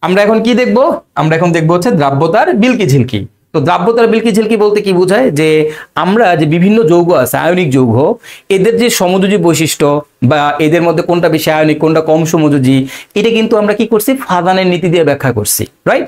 আমরা এখন কি দেখব? আমরা এখন দেখব হচ্ছে দ্রাব্যতার বিলকি ঝিলকি। তো দ্রাব্যতার বিলকি ঝিলকি বলতে কি বোঝায়? যে আমরা যে বিভিন্ন যৌগ আছে, আয়নিক যৌগ, এদের যে সমযোজী বৈশিষ্ট্য বা এদের মধ্যে কোনটা বেশি আয়নিক কোনটা কম সমযোজী, এটা কিন্তু আমরা কি করছি? ফাদানের নীতি দিয়ে ব্যাখ্যা করছি, রাইট?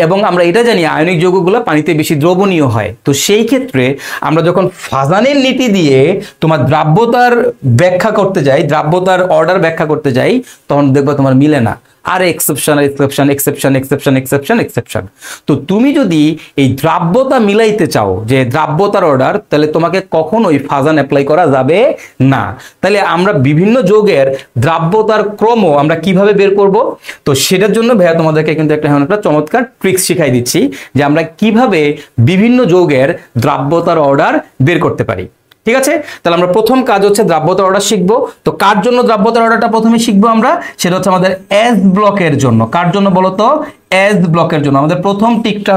এবং আমরা এটা জানি আয়নিক যৌগগুলো পানিতে বেশি দ্রবণীয় হয়। তো সেই ক্ষেত্রে আমরা যখন ফাজানের নীতি দিয়ে তোমার দ্রাব্যতার ব্যাখ্যা করতে যাই, দ্রাব্যতার অর্ডার ব্যাখ্যা করতে যাই, তখন দেখবো তোমার মিলে না। আর exception exception exception exception exception exception. তো তুমি যদি এই দ্রাব্যতা মিলাইতে চাও, যে দ্রাব্যতার অর্ডার, তাহলে তোমাকে কখনোই ফাজান অ্যাপ্লাই করা যাবে না। তাহলে আমরা বিভিন্ন যৌগের দ্রাব্যতার ক্রম আমরা কিভাবে বের করব? তো সেটার জন্য ভাইয়া তোমাদেরকে কিন্তু একটা চমৎকার ট্রিক্স শিখাই দিচ্ছি, যে আমরা কিভাবে বিভিন্ন যৌগের দ্রাব্যতার অর্ডার বের করতে পারি। ঠিক আছে, তাহলে আমরা প্রথম কাজ হচ্ছে দ্রাব্যতার অর্ডার শিখবো। তো কার জন্য দ্রাব্যতার অর্ডারটা প্রথমে শিখবো আমরা? সেটা হচ্ছে আমাদের এস ব্লকের জন্য। কার জন্য বলো তো? এস ব্লকের জন্য। আমাদের প্রথম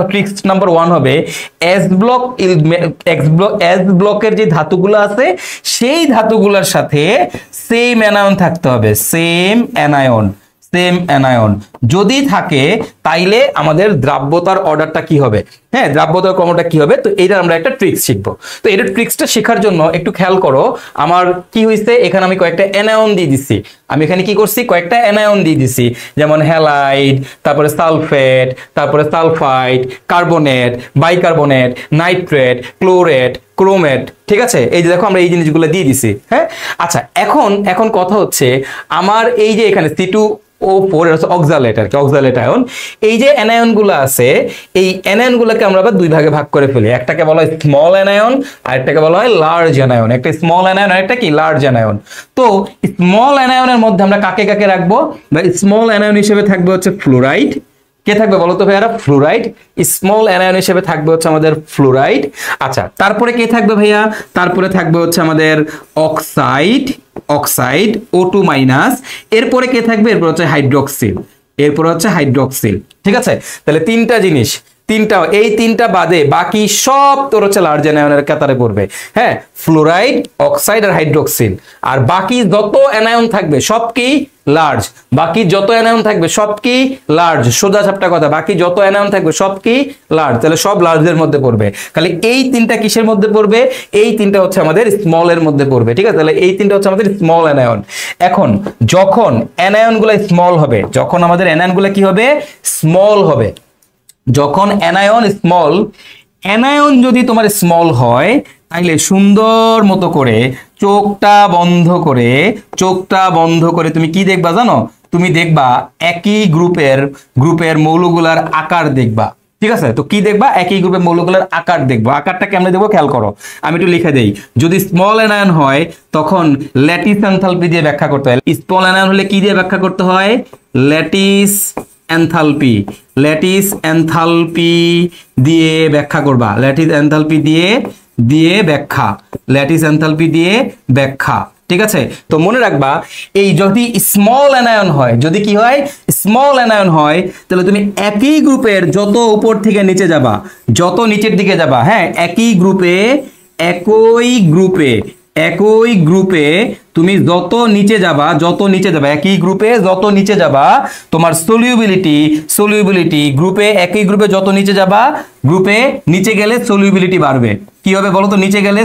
ট্রিক্স নাম্বার 1 হবে এস ব্লক। এস ব্লকের যে ধাতুগুলো আছে সেই ধাতুগুলোর সাথে সেম অ্যানায়ন থাকতে হবে। সেম অ্যানায়ন যদি থাকে তাইলে আমাদের দ্রাব্যতার অর্ডারটা কি হবে, হ্যাঁ, দ্রাব্যতার ক্রমটা কি হবে। তো এইটা আমরা একটা ট্রিক্স শিখবো। তো এটা ট্রিক্সটা শেখার জন্য একটু খেয়াল করো, আমার কি হয়েছে, এখানে আমি কয়েকটা অ্যানায়ন দিয়ে দিচ্ছি। আমি এখানে কি করছি? কয়েকটা অ্যানায়ন দিয়ে দিচ্ছি, যেমন হ্যালাইড, তারপরে সালফেট, তারপরে sulphide, carbonate, bicarbonate, nitrate, chlorate, chromate. ঠিক আছে, এই যে দেখো আমরা এই জিনিসগুলো দিয়ে দিছি। হ্যাঁ, আচ্ছা, এখন কথা হচ্ছে আমার এই যে এখানে C2O4 অক্সালেট আর কি, অক্সালেট আয়ন। এই যে অ্যানায়ন গুলো আছে, এই অ্যানায়ন গুলোকে আমরা আবার দুই ভাগে ভাগ করে ফেলি। একটাকে বলা হয় স্মল অ্যানায়ন আর একটাকে বলা হয় লার্জ অ্যানায়ন। একটা স্মল অ্যানায়ন আর একটা কি লার্জ অ্যানায়ন। তো স্মল অ্যানায়নের মধ্যে আমরা কাকে কাকে রাখবো? বা স্মল অ্যানায়ন হিসেবে থাকবে হচ্ছে ফ্লোরাইড। কে থাকবে বলো তো ভাইয়ারা? ফ্লোরাইড। স্মল অ্যানায়ন হিসেবে থাকবে হচ্ছে আমাদের ফ্লোরাইড। আচ্ছা, তারপরে কে থাকবে ভাইয়া? তারপরে থাকবে হচ্ছে আমাদের অক্সাইড, O2 মাইনাস। এরপরে কে থাকবে? এরপর হচ্ছে হাইড্রক্সিল। ঠিক আছে, তাহলে তিনটা জিনিস, এই তিনটা বাদে বাকি সব তোর হচ্ছে লার্জ অ্যানায়নের কাতারে পড়বে। হ্যাঁ, ফ্লোরাইড, অক্সাইড আর হাইড্রক্সিল। আর বাকি যত অ্যানায়ন থাকবে সব কি? লার্জ। বাকি যত অ্যানায়ন থাকবে সব কি? লার্জ। সোজা সাপটা কথা, বাকি যত অ্যানায়ন থাকবে সব কি? লার্জ। তাহলে সব লার্জের মধ্যে পড়বে। খালি এই তিনটা কিসের মধ্যে পড়বে? এই তিনটা হচ্ছে আমাদের স্মলের মধ্যে পড়বে। ঠিক আছে, তাহলে এই তিনটা হচ্ছে আমাদের স্মল অ্যানায়ন। এখন যখন অ্যানায়নগুলো স্মল হবে, যখন আমাদের অ্যানায়নগুলো কি হবে? স্মল হবে। যখন অ্যানায়ন যদি তোমার স্মল হয়, তাইলে সুন্দর মতো করে চোখটা বন্ধ করে তুমি কি দেখবা জানো? তুমি দেখবা একই গ্রুপের মৌলগুলার আকার দেখবা। ঠিক আছে, তো কি দেখবা? একই গ্রুপের মৌলগুলার আকার দেখবো। আকারটা কেমনে দেখবো খেয়াল করো, আমি একটু লিখে দেই। যদি স্মল অ্যানায়ন হয় তখন ল্যাটিস এনথালপি দিয়ে ব্যাখ্যা করতে হয়। স্মল অ্যানায়ন হলে কি দিয়ে ব্যাখ্যা করতে হয়? ল্যাটিস এনথালপি দিয়ে ব্যাখ্যা করবা। ল্যাটিস এনথালপি দিয়ে ব্যাখ্যা। ঠিক আছে, তো মনে রাখবা, এই যদি স্মল অ্যানায়ন হয়, যদি কি হয়? স্মল অ্যানায়ন হয়, তাহলে তুমি একই গ্রুপের যত উপর থেকে নিচে যাবা, যত নিচের দিকে যাবা, হ্যাঁ, একই গ্রুপে তুমি যত নিচে যাবা, একই গ্রুপে যত নিচে যাবা, তোমার সলিউবিলিটি গ্রুপে, একই গ্রুপে যত নিচে যাবা, গ্রুপে নিচে গেলে সলিউবিলিটি বাড়বে। কি হবে বলো তো? নিচে গেলে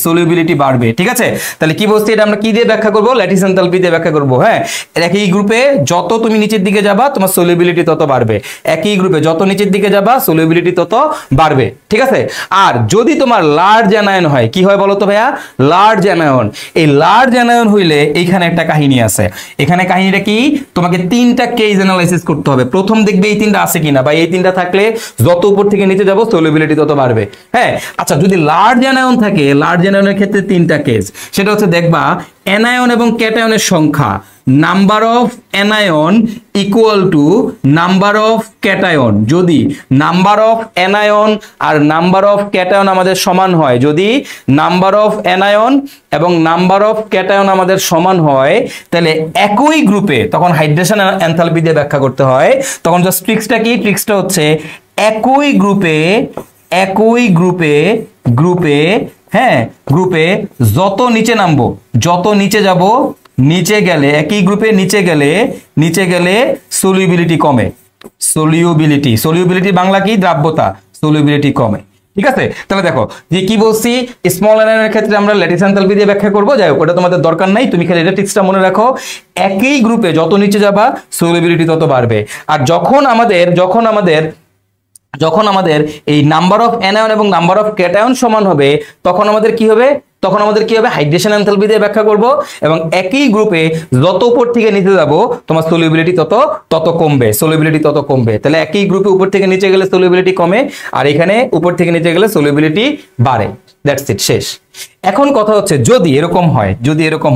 সলিউবিলিটি বাড়বে। ঠিক আছে, তাহলে কি বলছি? এটা আমরা কি দিয়ে ব্যাখ্যা করবো? ল্যাটিস এনথালপি দিয়ে ব্যাখ্যা করবো। হ্যাঁ, একই গ্রুপে যত তুমি নিচের দিকে যাবা, তোমার সলিউবিলিটি তত বাড়বে। একই গ্রুপে যত নিচের দিকে যাবা, সলিউবিলিটি তত বাড়বে। ঠিক আছে, আর যদি তোমার লার্জ অ্যানায়ন হয়, কি হয় বলো তো ভাইয়া? Large anion. এই লার্জ অ্যানায়ন হইলে এইখানে একটা কাহিনী আছে। এখানে কাহিনীটা কি? তোমাকে তিনটা কেস অ্যানালাইসিস করতে হবে। প্রথম দেখবে এই তিনটা আছে কিনা, বা এই তিনটা থাকলে যত উপর থেকে নিচে যাবো সলিউবিলিটি তত বাড়বে। হ্যাঁ, আচ্ছা, যদি লার্জ অ্যানায়ন থাকে, লার্জ অ্যানায়নের ক্ষেত্রে তিনটা কেস। সেটা হচ্ছে দেখবা অ্যানায়ন এবং ক্যাটায়নের সংখ্যা, number of anion equal to number of cation. যদি নাম্বার অফ অ্যানায়ন আর নাম্বার অফ ক্যাটায়ন আমাদের সমান হয়, যদি নাম্বার অফ অ্যানায়ন এবং নাম্বার অফ ক্যাটায়ন আমাদের সমান হয়, তাহলে একই গ্রুপে, তখন হাইড্রেশন এনথালপি দিয়ে ব্যাখ্যা করতে হয়। তখন জাস্ট ট্রিক্সটা কি? ট্রিক্সটা হচ্ছে একই গ্রুপে হ্যাঁ, গ্রুপে যত নিচে নামবো, যত নিচে যাব, নিচে গেলে, একই গ্রুপে নিচে গেলে সলিউবিলিটি কমে। সলিউবিলিটি বাংলা কি? দ্রাব্যতা। সলিউবিলিটি কমে। ঠিক আছে, তাহলে দেখো যে কি বলছি, স্মল এনআয়ন এর ক্ষেত্রে আমরা ল্যাটিস এনথালপি দিয়ে ব্যাখ্যা করব। যাই হোক, ওটা তোমাদের দরকার নাই, তুমি খালি এটা টিক্সটা মনে রাখো। একই গ্রুপে যত নিচে যাবা সলিউবিলিটি তত বাড়বে। আর যখন আমাদের এই নাম্বার অফ অ্যানায়ন এবং নাম্বার অফ ক্যাটায়ন সমান হবে, তখন আমাদের কি হবে হাইড্রেশন এনথালপি দিয়ে ব্যাখ্যা করব। এবং একই গ্রুপে যত উপর থেকে নিচে যাব তোমার সলিউবিলিটি তত কমবে। তাহলে একই গ্রুপে উপর থেকে নিচে গেলে সলিউবিলিটি কমে, আর এখানে উপর থেকে নিচে গেলে সলিউবিলিটি বাড়ে। দ্যাটস ইট, শেষ। এখন কথা হচ্ছে যদি এরকম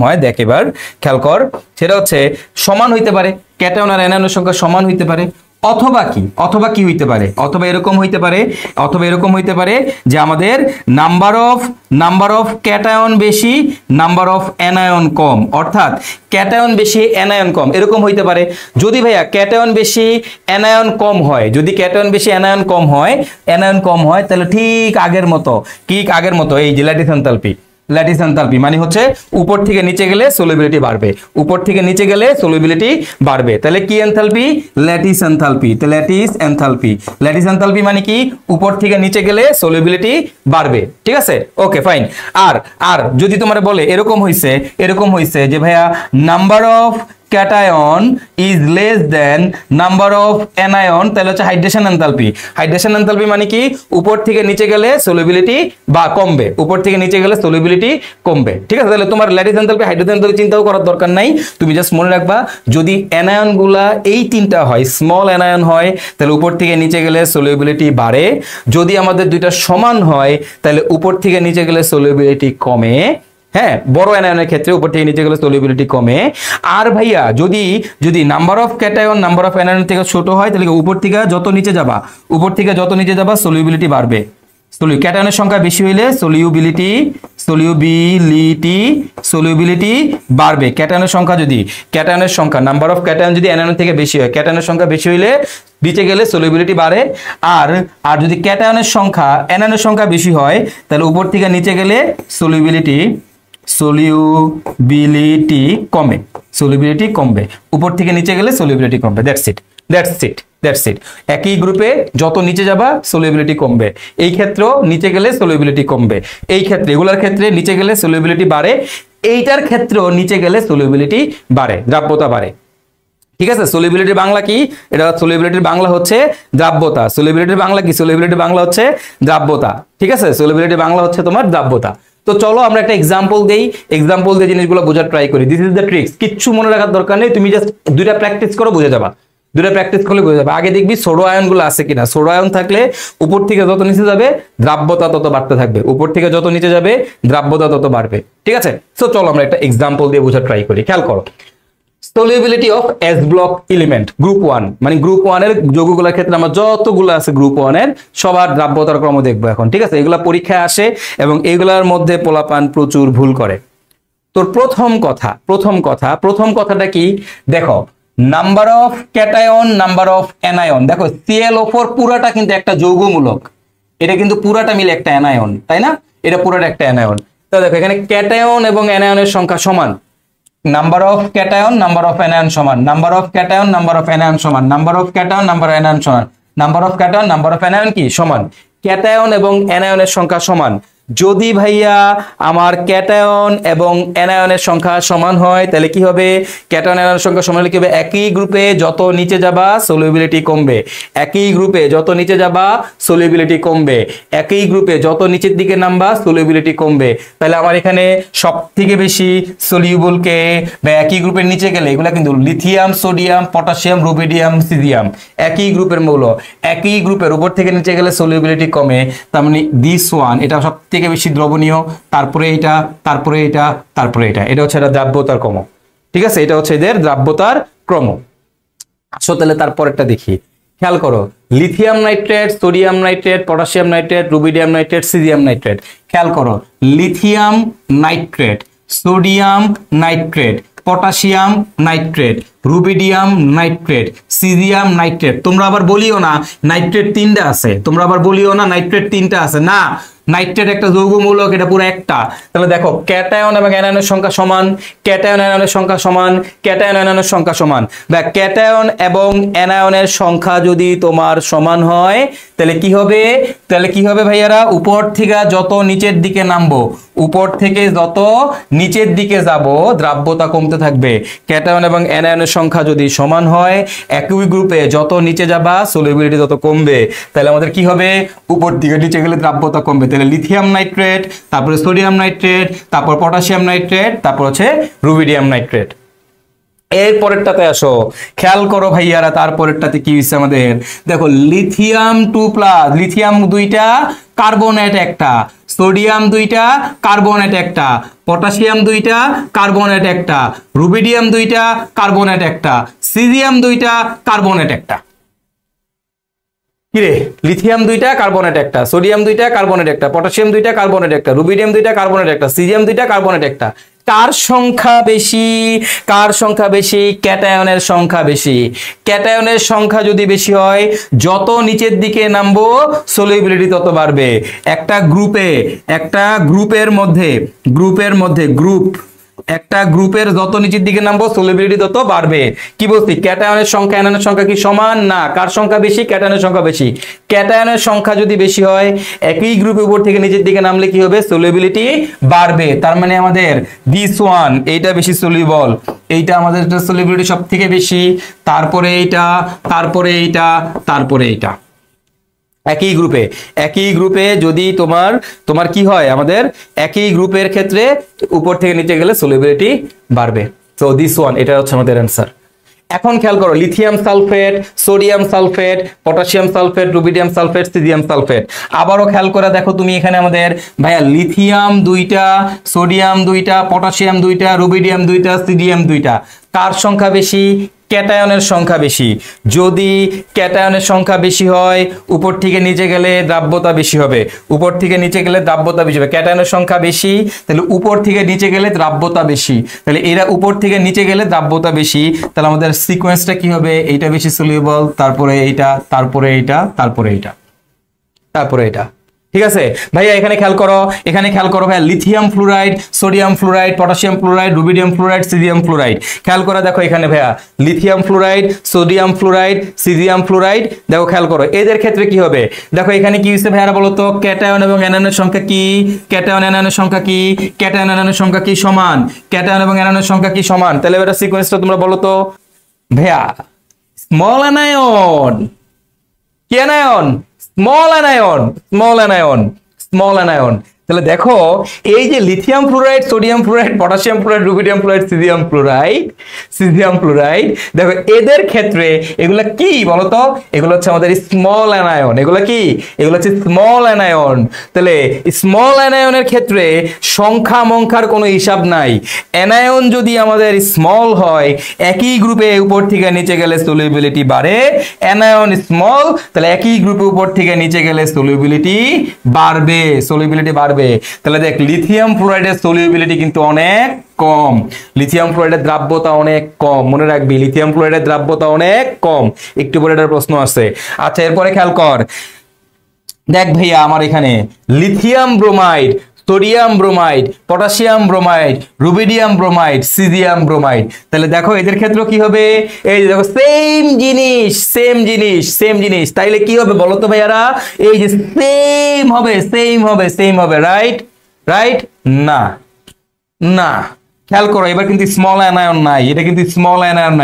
হয় দেখ এবার খেয়াল কর, সেটা হচ্ছে সমান হইতে পারে, ক্যাটায়ন আর অ্যানায়নের সংখ্যা সমান হইতে পারে, অথবা কি হইতে পারে, অথবা এরকম হইতে পারে যে আমাদের নাম্বার অফ ক্যাটায়ন বেশি, নাম্বার অফ অ্যানায়ন কম, অর্থাৎ ক্যাটায়ন বেশি এনায়ন কম, এরকম হইতে পারে। যদি ভাইয়া ক্যাটায়ন বেশি অ্যানায়ন কম হয়, অ্যানায়ন কম হয় তাহলে ঠিক আগের মতো এই যে ল্যাটিস এনথালপি মানে হচ্ছে উপর থেকে নিচে গেলে সলিউবিলিটি বাড়বে, তাহলে কি এনথালপি? ল্যাটিস এনথালপি মানে কি? উপর থেকে নিচে গেলে সলিউবিলিটি বাড়বে। ঠিক আছে, ওকে ফাইন। আর যদি তোমার বলে এরকম হইছে যে ভাইয়া number of cation is less than number of anion, তাহলে হচ্ছে হাইড্রেশন এনথালপি মানে কি? উপর থেকে নিচে গেলে সলিউবিলিটি কমবে। ঠিক আছে, তাহলে তোমার ল্যাটিস এনথালপি হাইড্রেশন এনথালপি চিন্তাও করার দরকার নাই, তুমি জাস্ট মনে রাখবা যদি অ্যানায়ন গুলা এই তিনটা হয়, স্মল অ্যানায়ন হয়, তাহলে উপর থেকে নিচে গেলে সলিউবিলিটি বাড়ে। যদি আমাদের দুইটা সমান হয় তাহলে উপর থেকে নিচে গেলে সলিউবিলিটি কমে। হ্যাঁ, বড় অ্যানায়নের ক্ষেত্রে উপর থেকে নিচে গেলে সলিউবিলিটি কমে। আর ভাইয়া যদি number of cation number of anion থেকে ছোট হয় তাহলে উপর থেকে যত নিচে যাবা সলিউবিলিটি বাড়বে। ক্যাটায়নের সংখ্যা বেশি হইলে সলিউবিলিটি বাড়বে। ক্যাটায়নের সংখ্যা নাম্বার অফ ক্যাটায়ন যদি অ্যানায়ন থেকে বেশি হয়, ক্যাটায়নের সংখ্যা বেশি হইলে নিচে গেলে সলিউবিলিটি বাড়ে। আর যদি ক্যাটায়নের সংখ্যা অ্যানায়নের সংখ্যা বেশি হয় তাহলে উপর থেকে নিচে গেলে সলিউবিলিটি কমবে। উপর থেকে নিচে গেলে সলিউবিলিটি কমবে। That's it. একই গ্রুপে যত নিচে যাবা সলিউবিলিটি কমবে, এই ক্ষেত্রেও নিচে গেলে সলিউবিলিটি কমবে, এগুলার ক্ষেত্রে নিচে গেলে সলিউবিলিটি বাড়ে, এইটার ক্ষেত্রেও নিচে গেলে সলিউবিলিটি বাড়ে, দ্রাব্যতা বাড়ে। ঠিক আছে, সলিউবিলিটির বাংলা কি? এটা সলিউবিলিটির বাংলা হচ্ছে দ্রাব্যতা। সলিউবিলিটির বাংলা হচ্ছে দ্রাব্যতা। ঠিক আছে, সলিউবিলিটির বাংলা হচ্ছে তোমার দ্রাব্যতা। তো চলো আমরা একটা এক্সাম্পল দিয়ে জিনিসগুলো বোঝার ট্রাই করি। দিস ইজ দ্য ট্রিক্স, কিচ্ছু মনে রাখার দরকার নেই, তুমি জাস্ট দুইটা প্র্যাকটিস করো, বুঝে যাবা। আগে দেখবি সোডো আয়ন গুলো আছে কিনা। সোডো আয়ন থাকলে উপর থেকে যত নিচে যাবে দ্রাব্যতা তত বাড়তে থাকবে, উপর থেকে যত নিচে যাবে দ্রাব্যতা তত বাড়বে। ঠিক আছে, সো চলো আমরা একটা এক্সাম্পল দিয়ে বোঝার ট্রাই করি। খেয়াল করো, solubility of s block element group 1, মানে গ্রুপ 1 এর যৌগগুলোর ক্ষেত্রে আমরা যতগুলো আছে গ্রুপ 1 এর সবার দ্রাব্যতার ক্রম দেখবো এখন। ঠিক আছে, এগুলা পরীক্ষায় আসে এবং এগুলার মধ্যে পোলাপান প্রচুর ভুল করে। তোর প্রথম কথাটা কি? দেখো, number of cation number of anion. দেখো ClO4 পুরাটা কিন্তু একটা যৌগমূলক, এটা কিন্তু পুরাটা মিলে একটা অ্যানায়ন, তাই না? এটা পুরাটা একটা অ্যানায়ন। তো দেখো এখানে ক্যাটায়ন এবং অ্যানায়নের সংখ্যা সমান, number of cation number of anion সমান, number of cation number of anion সমান, number of cation number of anion সমান, number of cation number of anion কি সমান। ক্যাটায়ন এবং অ্যানায়নের সংখ্যা সমান। যদি ভাইয়া আমার ক্যাটায়ন এবং অ্যানায়নের সংখ্যা সমান হয় তাহলে কি হবে? ক্যাটায়ন অ্যানায়নের সংখ্যা সমান হলে কি হবে? একই গ্রুপে যত নিচে যাবা সলিউবিলিটি কমবে, একই গ্রুপে যত নিচে যাবা সলিউবিলিটি কমবে, একই গ্রুপে যত নিচের দিকে নামবা সলিউবিলিটি কমবে। তাহলে আমার এখানে সব থেকে বেশি সলিউবল কে বা একই গ্রুপের নিচে গেলে এগুলা কিন্তু lithium, sodium, potassium, rubidium, caesium, একই গ্রুপের মৌল। একই গ্রুপের উপর থেকে নিচে গেলে সলিউবিলিটি কমে, তার মানে দিস ওয়ান এটা সব থেকে বেশি দ্রবণীয়, তারপরে এটা, তারপরে এটা, তারপরে এটা, এটা হচ্ছে এটা দ্রাব্যতার ক্রম। ঠিক আছে, এটা হচ্ছে এদের দ্রাব্যতার ক্রম। আসো তাহলে তারপরেরটা দেখি। খেয়াল করো, lithium nitrate, sodium nitrate, potassium nitrate, rubidium nitrate, caesium nitrate. খেয়াল করো, lithium nitrate, sodium nitrate, potassium nitrate, rubidium nitrate, caesium nitrate. তোমরা আবার বলিও না নাইট্রেট 3টা আছে, তোমরা আবার বলিও না নাইট্রেট 3টা আছে, না, নাইট্রেট একটা যৌগমূলক, এটা পুরো একটা। তাহলে দেখো ক্যাটায়ন এবং অ্যানায়নের সংখ্যা সমান, ক্যাটায়ন অ্যানায়নের সংখ্যা সমান, ক্যাটায়ন অ্যানায়নের সংখ্যা সমান। বা ক্যাটায়ন এবং অ্যানায়নের সংখ্যা যদি তোমার সমান হয় তাহলে কি হবে, তাহলে কি হবে ভাইয়ারা, উপর থেকে যত নিচের দিকে নামবো, উপর থেকে যত নিচের দিকে যাব দ্রাব্যতা কমতে থাকবে। ক্যাটায়ন এবং অ্যানায়নের সংখ্যা যদি সমান হয়, একই গ্রুপে যত নিচে যাবা সলিবিলিটি তত কমবে। তাহলে আমাদের কি হবে, উপর দিকে নিচে গেলে দ্রাব্যতা কমবে। তাহলে লিথিয়াম নাইট্রেট, তারপরে সোডিয়াম নাইট্রেট, তারপর পটাশিয়াম নাইট্রেট, তারপর হচ্ছে রুবিডিয়াম নাইট্রেট। এর পরেরটাতে আসো, খেয়াল করো ভাইয়ারা, তারপরেরটাতে কি হচ্ছে আমাদের, দেখো লিথিয়াম 2+, লিথিয়াম 2টা, কার্বনেট একটা, সোডিয়াম 2টা, কার্বনেট একটা, পটাশিয়াম 2টা, কার্বনেট একটা, রুবিডিয়াম 2টা, কার্বনেট একটা, সিজিয়াম 2টা, কার্বনেট একটা। কিরে, লিথিয়াম 2টা, কার্বনেট একটা, সোডিয়াম 2টা, কার্বনেট একটা, পটাশিয়াম 2টা, কার্বনেট একটা, রুবিডিয়াম 2টা, কার্বনেট একটা, সিজিয়াম 2টা, কার্বনেট একটা। কার সংখ্যা বেশি, কার সংখ্যা বেশি, ক্যাটায়নের সংখ্যা বেশি। ক্যাটায়নের সংখ্যা যদি বেশি হয়, যত নিচের দিকে নামবো সলিবিলিটি তত বাড়বে। একটা গ্রুপের মধ্যে গ্রুপ, একটা গ্রুপের যত নিচের দিকে নামবো সলিবিলিটি তত বাড়বে। কি বলছি, ক্যাটায়নের সংখ্যা অ্যানায়নের সংখ্যা কি সমান, না, কার সংখ্যা বেশি, ক্যাটায়নের সংখ্যা বেশি। ক্যাটায়নের সংখ্যা যদি বেশি হয়, একই গ্রুপে উপর থেকে নিচের দিকে নামলে কি হবে, সলিবিলিটি বাড়বে। তার মানে আমাদের দিস ওয়ান, এইটা বেশি সলিউবল, এইটা আমাদের সলিবিলিটি সব থেকে বেশি, তারপরে এইটা, তারপরে এইটা, তারপরে এইটা। একই গ্রুপে যদি তোমার কি হয়, আমাদের একই গ্রুপের ক্ষেত্রে উপর থেকে নিচে গেলে সলিবিলিটি বাড়বে। সো দিস ওয়ান, এটা হচ্ছে আমাদের অ্যান্সার। এখন খেয়াল করো, lithium sulphate, sodium sulphate, potassium sulphate, rubidium sulphate, caesium sulphate. আবারও খেয়াল করে দেখো তুমি এখানে আমাদের ভাইয়া লিথিয়াম 2টা, সোডিয়াম 2টা, পটাশিয়াম 2টা, রুবিডিয়াম 2টা, সিজিয়াম 2টা। কার সংখ্যা বেশি, ক্যাটায়নের সংখ্যা বেশি। যদি ক্যাটায়নের সংখ্যা বেশি হয়, উপর থেকে নিচে গেলে দ্রাব্যতা বেশি হবে, উপর থেকে নিচে গেলে দ্রাব্যতা বেশি হবে। ক্যাটায়নের সংখ্যা বেশি, তাহলে উপর থেকে নিচে গেলে দ্রাব্যতা বেশি, তাহলে এরা উপর থেকে নিচে গেলে দ্রাব্যতা বেশি। তাহলে আমাদের সিকোয়েন্সটা কি হবে, এইটা বেশি সলিউবল, তারপরে এইটা, তারপরে এইটা, তারপরে এইটা, তারপরে এটা। ঠিক আছে ভাইয়া, এখানে খেয়াল করো ভাইয়া, lithium fluoride, sodium fluoride, potassium fluoride, rubidium fluoride, caesium fluoride. খেয়াল করে দেখো এখানে ভাইয়া lithium fluoride, sodium fluoride, caesium fluoride. দেখো খেয়াল করো এদের ক্ষেত্রে কি হবে, দেখো এখানে কি হচ্ছে ভাইয়ারা বলো তো, ক্যাটায়ন এবং অ্যানায়নের সংখ্যা কি, ক্যাটায়ন অ্যানায়নের সংখ্যা কি, ক্যাটায়ন অ্যানায়নের সংখ্যা কি সমান, ক্যাটায়ন এবং অ্যানায়নের সংখ্যা কি সমান। তাহলে এটা সিকোয়েন্সটা তোমরা বলো তো ভাইয়া, স্মল অ্যানায়ন, কি অ্যানায়ন, স্মল অ্যানায়ন। তাহলে দেখো এই যে lithium fluoride, sodium fluoride, potassium fluoride, rubidium fluoride, caesium fluoride, দেখো এদের ক্ষেত্রে এগুলা কি বলতো, এগুলো হচ্ছে আমাদের স্মল অ্যানায়ন। এগুলো কি, এগুলো হচ্ছে স্মল অ্যানায়ন। তাহলে স্মল অ্যানায়নের ক্ষেত্রে সংখ্যা মংখ্যার কোনো হিসাব নাই। অ্যানায়ন যদি আমাদের স্মল হয়, একই গ্রুপে উপর থেকে নিচে গেলে সলিউবিলিটি বাড়ে। অ্যানায়ন স্মল, তাহলে একই গ্রুপে উপর থেকে নিচে গেলে সলিউবিলিটি বাড়বে, তাহলে দেখ লিথিয়াম ফ্লুরাইডের সলিউবিলিটি কিন্তু অনেক কম, লিথিয়াম ফ্লুরাইডের দ্রাব্যতা অনেক কম, মনে রাখবি লিথিয়াম ফ্লুরাইডের দ্রাব্যতা অনেক কম। একটু পরে এটার প্রশ্ন আছে। আচ্ছা এরপরে খেয়াল কর, দেখ ভাইয়া আমার এখানে lithium bromide, sodium bromide, potassium bromide, rubidium bromide, caesium bromide. তাহলে দেখো এদের ক্ষেত্রে কি হবে, এই যে দেখো সেম জিনিস, তাইলে কি হবে বলো তো ভাইয়ারা, এই যে সেম হবে, রাইট না, খেয়াল করো এবার কিন্তু স্মল অ্যানায়ন নাই, এটা কিন্তু স্মল অ্যানায়ন না,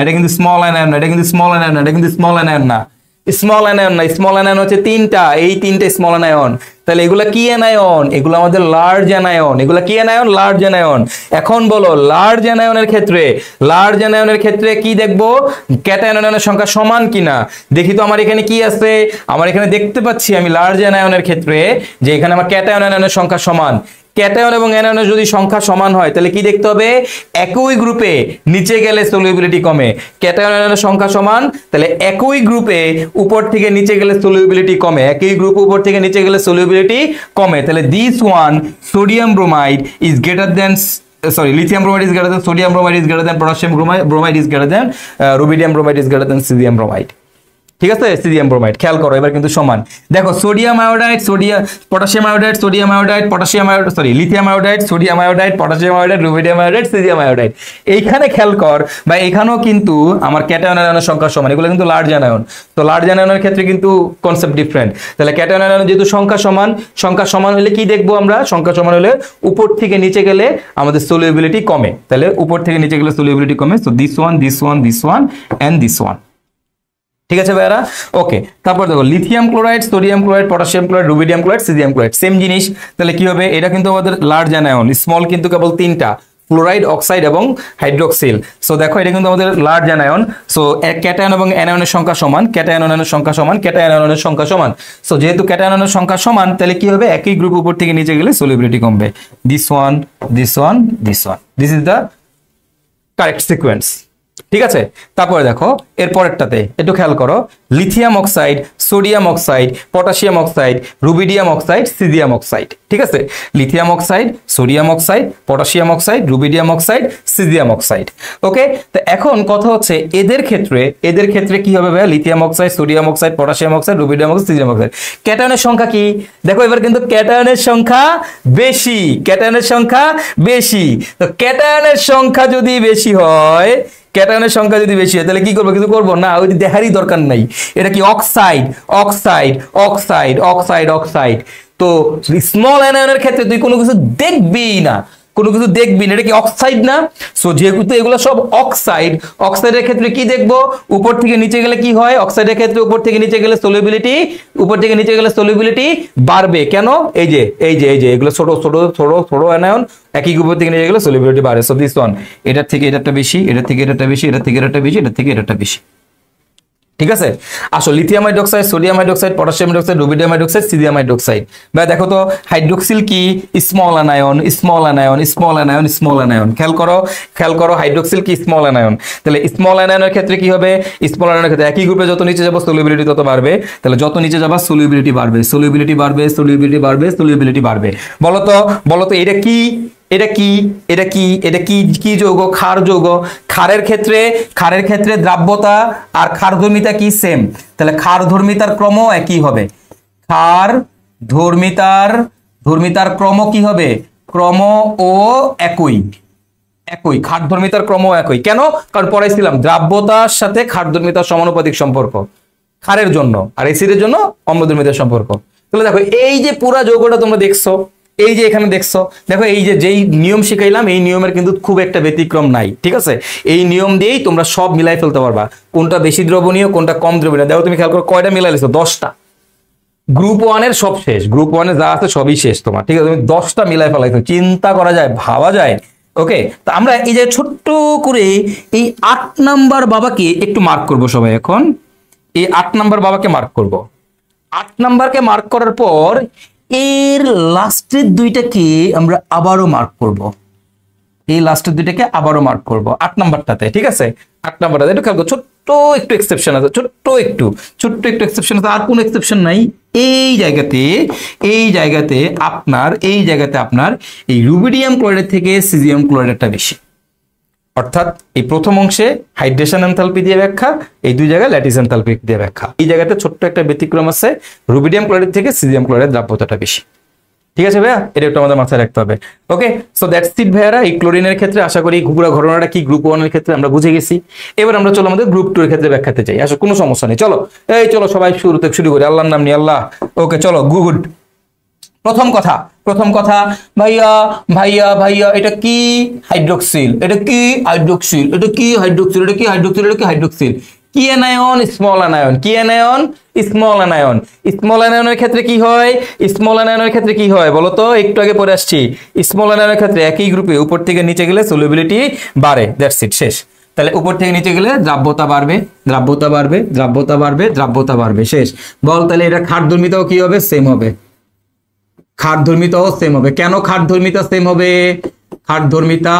স্মল অ্যানায়ন হচ্ছে 3টা, এই 3টে স্মল অ্যানায়ন। তাহলে এগুলা কি অ্যানায়ন, এগুলো আমাদের লার্জ অ্যানায়ন। এগুলা কি অ্যানায়ন, লার্জ অ্যানায়ন। এখন বলো লার্জ অ্যানায়নের ক্ষেত্রে কি দেখবো, ক্যাটায়ন অ্যানায়নের সংখ্যা সমান কিনা। দেখি তো আমার এখানে কি আছে, আমার এখানে দেখতে পাচ্ছি আমি লার্জ অ্যানায়নের ক্ষেত্রে যে এখানে আমার ক্যাটায়ন অ্যানায়নের সংখ্যা সমান। ক্যাটায়ন এবং অ্যানায়নের যদি সংখ্যা সমান হয় তাহলে কি দেখতে হবে, একই গ্রুপে নিচে গেলে সলিউবিলিটি কমে। ক্যাটায়ন অ্যানায়নের সংখ্যা সমান, তাহলে একই গ্রুপে উপর থেকে নিচে গেলে সলিউবিলিটি কমে, একই গ্রুপ উপর থেকে নিচে গেলে সলিউবিলিটি কমে। তাহলে this one sodium bromide is greater than sorry, lithium bromide is greater than sodium bromide is greater than potassium bromide is greater than rubidium bromide is greater than cesium bromide. ঠিক আছে, caesium bromide খেয়াল করো এবার কিন্তু সমান। দেখো sodium iodide, potassium iodide, sodium iodide, potassium iodide, sorry lithium iodide, sodium iodide, potassium iodide, rubidium iodide, caesium iodide. এইখানে খেয়াল কর বা এখানেও কিন্তু আমার ক্যাটায়ন আয়নের সংখ্যা সমান, এগুলো কিন্তু লার্জ আনায়ন। তো লার্জ আনায়নের ক্ষেত্রে কিন্তু কনসেপ্ট ডিফারেন্ট। তাহলে ক্যাটায়ন আয়নের যেহেতু সংখ্যা সমান হলে কি দেখবো আমরা? সংখ্যা সমান হলে উপর থেকে নিচে গেলে আমাদের সলিউবিলিটি কমে। তাহলে উপর থেকে নিচে গেলে সলিউবিলিটি কমে। So this one, this one, this one and this one. ঠিক আছে ভাইরা, ওকে। তারপর দেখো lithium chloride, sodium chloride, potassium chloride, rubidium chloride, caesium chloride, same জিনিস। তাহলে কি হবে? এটা কিন্তু আমাদের লার্জ অ্যানায়ন, স্মল কিন্তু কেবল তিনটা, ফ্লোরাইড, অক্সাইড এবং হাইড্রোক্সিল। সো দেখো এটা কিন্তু আমাদের লার্জ অ্যানায়ন। সো ক্যাটায়ন এবং অ্যানায়নের সংখ্যা সমান, ক্যাটায়ন আয়নের সংখ্যা সমান, ক্যাটায়ন আয়নের সংখ্যা সমান। সো যেহেতু ক্যাটায়ন আয়নের সংখ্যা সমান, তাহলে কি হবে? একই গ্রুপ উপর থেকে নিচে গেলে সলিউবিলিটি কমবে। This one, this one, this one, this is the correct sequence. ঠিক আছে, তারপরে দেখো এর পরেরটাতে একটু খেয়াল করো, lithium oxide, sodium oxide, potassium oxide, rubidium oxide, caesium oxide. ঠিক আছে, lithium oxide, sodium oxide, potassium oxide, rubidium oxide, caesium oxide. Okay, তো এখন কথা হচ্ছে এদের ক্ষেত্রে কি হবে ভাই? Lithium oxide, sodium oxide, potassium oxide, rubidium oxide, caesium oxide. ক্যাটায়নের সংখ্যা কি? দেখো এবার কিন্তু ক্যাটায়নের সংখ্যা বেশি, ক্যাটায়নের সংখ্যা বেশি। তো ক্যাটায়নের সংখ্যা যদি বেশি হয়, ক্যাটায়নের সংখ্যা যদি বেশি হয় তাহলে কি করবো? কিছু করবো না, ওই দেখারই দরকার নাই। এটা কি? Oxide, oxide, oxide, oxide, oxide. তো স্মল অ্যানায়নের ক্ষেত্রে তুই কোনো কিছু দেখবি না, কোনো কিছু দেখবি না, এটা কি অক্সাইড না? সো যেহেতু এগুলো সব অক্সাইড, অক্সাইডের ক্ষেত্রে কি দেখবো? উপর থেকে নিচে গেলে কি হয়? অক্সাইডের ক্ষেত্রে উপর থেকে নিচে গেলে সলিউবিলিটি, উপর থেকে নিচে গেলে সলিউবিলিটি বাড়বে। কেন? এই যে এগুলো ছোট ছোট ছোট ছোট অ্যানায়ন, একই গ্রুপের থেকে নিচে গেলে সলিউবিলিটি বাড়ে। সো দিস ওয়ান, এটার থেকে এটাটা বেশি, এটার থেকে এটাটা বেশি, এটার থেকে এটাটা বেশি, এটার থেকে এটাটা বেশি। ঠিক আছে, আসলে lithium hydroxide, sodium hydroxide, potassium hydroxide, rubidium hydroxide, caesium hydroxide. ভাই দেখো তো হাইড্রোক্সিল কি? Small anion, small anion, small anion, small anion. খেয়াল করো হাইড্রোক্সিল কি? Small anion. তাহলে স্মল অ্যানায়নের ক্ষেত্রে কি হবে? স্মল অ্যানায়নের ক্ষেত্রে একই গ্রুপে যত নিচে যাবো সলিউবিলিটি তত বাড়বে। তাহলে যত নিচে যাবা সলিউবিলিটি বাড়বে, সলিউবিলিটি বাড়বে, সলিউবিলিটি বাড়বে, সলিউবিলিটি বাড়বে। বলো তো এটা কি? এটা কি? এটা কি? এটা কি কি যৌগ? ক্ষার যৌগ। ক্ষারের ক্ষেত্রে দ্রাব্যতা আর ক্ষারধর্মিতা কি? সেম। তাহলে ক্ষারধর্মিতার ক্রম একই হবে। ক্ষারধর্মিতার ক্রম কি হবে? ক্রম ও একই। ক্ষারধর্মিতার ক্রম একই। কেন? কারণ পড়াইছিলাম দ্রাব্যতার সাথে ক্ষারধর্মিতার সমানুপাতিক সম্পর্ক ক্ষারের জন্য, আর অ্যাসিডের জন্য অম্লধর্মিতার সম্পর্ক। তাহলে দেখো এই যে পুরা যৌগটা তোমরা দেখছো, এই যে এখানে দেখছো, দেখো এই যে যেই নিয়ম শিখাইলাম এই নিয়মের কিন্তু খুব একটা ব্যতিক্রম নাই। ঠিক আছে, এই নিয়ম দিয়েই তোমরা সব মিলাই ফেলতে পারবা, কোনটা বেশি দ্রবণীয় কোনটা কম দ্রবণীয়। দেখো তুমি খেয়াল করো কয়টা মিলাই লেছো? 10টা। গ্রুপ 1-এর সব শেষ, গ্রুপ 1-এ যা আছে সবই শেষ তোমার। ঠিক আছে, তুমি 10টা মিলাই ফেলাইছো, চিন্তা করা যায়, ভাবা যায়। ওকে, তো আমরা এই যে ছোট্ট করে এই 8 নাম্বার বাবাকে একটু মার্ক করব সবাই। এখন এই 8 নাম্বার বাবাকে মার্ক করব। 8 নাম্বারকে মার্ক করার পর এর লাস্টের দুইটাকে আমরা আবারও মার্ক করব। এই লাস্টের দুইটাকে আবারও মার্ক করব 8 নাম্বারটাতে। ঠিক আছে, 8 নাম্বারটাতে একটু খেয়াল করো, ছোট্ট একটু এক্সেপশন আছে, ছোট্ট একটু এক্সেপশন আছে, আর কোনো এক্সেপশন নাই। এই জায়গাতে আপনার এই রুবিডিয়াম ক্লোরাইড থেকে সিজিয়াম ক্লোরাইডটা বেশি। অর্থাৎ এই প্রথম অংশে হাইড্রেশন এনথালপি দিয়ে ব্যাখ্যা, এই দুই জায়গায় ল্যাটিস এনথালপি দিয়ে ব্যাখ্যা। এই জায়গাতে ছোট্ট একটা ব্যতিক্রম আছে, রুবিডিয়াম ক্লোরাইড থেকে সিজিয়াম ক্লোরাইড দ্রাব্যতাটা বেশি। ঠিক আছে ভাইয়া, এটা একটু আমাদের মাথায় রাখতে হবে। ওকে, সো দ্যাটস ইট ভাইয়ারা। এই ক্লোরিনের ক্ষেত্রে আশা করি পুরো ঘটনাটা কি গ্রুপ 1-এর ক্ষেত্রে আমরা বুঝে গেছি। এবার আমরা চলো আমাদের গ্রুপ 2-এর ক্ষেত্রে ব্যাখ্যাতে যাই। আসলে কোনো সমস্যা নেই, চলো সবাই শুরু করি, আল্লাহর নাম নিয়ে আল্লাহ। ওকে চলো, গুড। প্রথম কথা ভাইয়া এটা কি? হাইড্রোক্সিল। এটা কি? হাইড্রোক্সিল। এটা কি? হাইড্রোক্সিল। এটা কি? হাইড্রোক্সিল। এটা কি? হাইড্রোক্সিল। কি অ্যানায়ন? Small anion. কি অ্যানায়ন? Small anion. স্মল অ্যানায়নের ক্ষেত্রে কি হয়? স্মল অ্যানায়নের ক্ষেত্রে কি হয় বলো তো? একটু আগে পড়ে আসছি। স্মল অ্যানায়নের ক্ষেত্রে একই গ্রুপে উপর থেকে নিচে গেলে সলিউবিলিটি বাড়ে। দ্যাটস ইট, শেষ। তাহলে উপর থেকে নিচে গেলে দ্রাব্যতা বাড়বে, শেষ। বল তাহলে এটা ক্ষারধর্মিতাও কি হবে? সেম হবে। ক্ষারধর্মিতাও সেম হবে। কেন ক্ষারধর্মিতা সেম হবে? ক্ষারধর্মিতা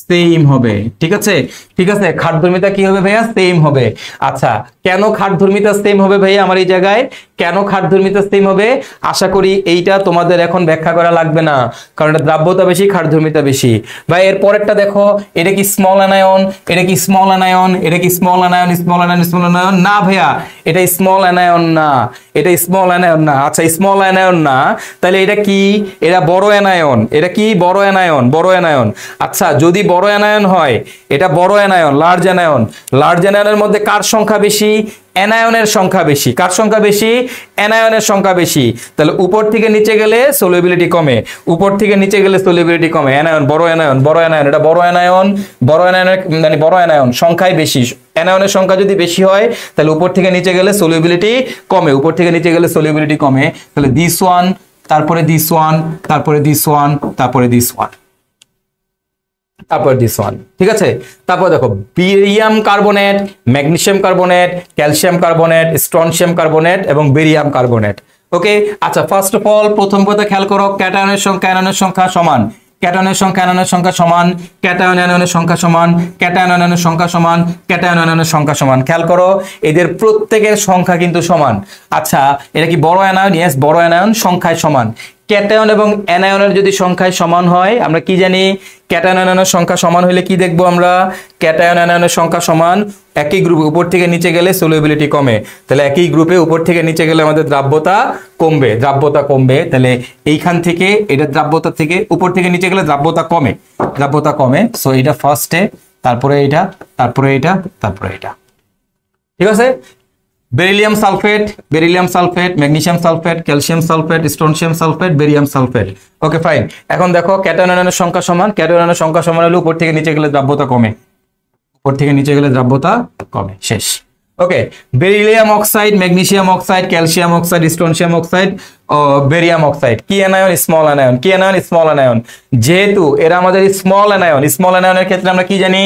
সেম হবে। ঠিক আছে, ঠিক আছে, খাটধর্মিতা কি হবে ভাইয়া? সেম হবে। আচ্ছা, কেন খাটধর্মিতা সেম হবে ভাইয়া আমার এই জায়গায়? কেন খাটধর্মিতা সেম হবে? আশা করি এইটা তোমাদের এখন ব্যাখ্যা করা লাগবে না, কারণ এটা দ্রাব্যতা বেশি, খাটধর্মিতা বেশি। ভাই এর পরেরটা দেখো, এটা কি স্মল অ্যানায়ন? এটা কি স্মল অ্যানায়ন? এটা কি small anion? Small anion, small anion? না ভাইয়া, এটা স্মল অ্যানায়ন না, এটা স্মল অ্যানায়ন না। আচ্ছা, স্মল অ্যানায়ন না, তাহলে এটা কি? এটা বড় অ্যানায়ন। এটা কি? বড় অ্যানায়ন, বড় অ্যানায়ন। আচ্ছা, যদি বড় অ্যানায়ন হয়, এটা বড় অ্যানায়ন, লার্জ অ্যানায়ন। লার্জ অ্যানায়নের মধ্যে কার সংখ্যা বেশি? অ্যানায়নের সংখ্যা বেশি। কার সংখ্যা বেশি? অ্যানায়নের সংখ্যা বেশি। তাহলে উপর থেকে নিচে গেলে সলিউবিলিটি কমে, উপর থেকে নিচে গেলে সলিউবিলিটি কমে। অ্যানায়ন, বড় অ্যানায়ন, বড় অ্যানায়ন, এটা বড় অ্যানায়ন। বড় অ্যানায়নের মানে বড় অ্যানায়ন সংখ্যাই বেশি। অ্যানায়নের সংখ্যা যদি বেশি হয়, তাহলে উপর থেকে নিচে গেলে সলিউবিলিটি কমে, উপর থেকে নিচে গেলে সলিউবিলিটি কমে। তাহলে দিস ওয়ান, তারপরে দিস ওয়ান, তারপরে দিস ওয়ান, তারপরে দিস ওয়ান, তারপর দিস ওয়ান। ঠিক আছে, তারপর দেখো barium carbonate, magnesium carbonate, calcium carbonate, strontium carbonate এবং বেরিয়াম কার্বনেট। ওকে, আচ্ছা ফার্স্ট অফ অল প্রথম কথা খেয়াল করো, ক্যাটায়নের সংখ্যা অ্যানায়নের সংখ্যা সমান, ক্যাটায়নের সংখ্যা অ্যানায়নের সংখ্যা সমান, ক্যাটায়ন অ্যানায়নের সংখ্যা সমান, ক্যাটায়ন অ্যানায়নের সংখ্যা সমান, ক্যাটায়ন অ্যানায়নের সংখ্যা সমান। খেয়াল করো এদের প্রত্যেকের সংখ্যা কিন্তু সমান। আচ্ছা, এটা কি বড় অ্যানায়ন? ইয়েস, বড় অ্যানায়ন সংখ্যায় সমান। ক্যাটায়ন এবং অ্যানায়নের যদি সংখ্যায় সমান হয়, আমরা কি জানি? ক্যাটায়ন অ্যানায়নের সংখ্যা সমান হলে কি দেখবো আমরা? ক্যাটায়ন অ্যানায়নের সংখ্যা সমান, একই গ্রুপে উপর থেকে নিচে গেলে সলিউবিলিটি কমে। তাহলে একই গ্রুপে উপর থেকে নিচে গেলে আমাদের দ্রাব্যতা কমবে, দ্রাব্যতা কমবে। তাহলে এইখান থেকে এটা দ্রাব্যতা থেকে উপর থেকে নিচে গেলে দ্রাব্যতা কমে, দ্রাব্যতা কমে। সো এটা ফার্স্টে, তারপরে এটা, তারপরে এটা, তারপরে এটা। ঠিক আছে, beryllium sulphate, beryllium sulphate, magnesium sulphate, calcium sulphate, strontium sulphate, barium sulphate. Okay fine. এখন দেখো ক্যাটায়ন অ্যানায়নের সংখ্যা সমান, ক্যাটায়ন অ্যানায়নের সংখ্যা সমান হলে উপর থেকে নিচে গেলে দ্রাব্যতা কমে, উপর থেকে নিচে গেলে দ্রাব্যতা কমে। শেষ। Okay, beryllium oxide, magnesium oxide, calcium oxide, strontium oxide ও বেরিয়াম অক্সাইড কি অ্যানায়ন? Small anion. কি অ্যানায়ন? Small anion. যেহেতু এরা আমাদের স্মল অ্যানায়ন, স্মল অ্যানায়নের ক্ষেত্রে আমরা কি জানি?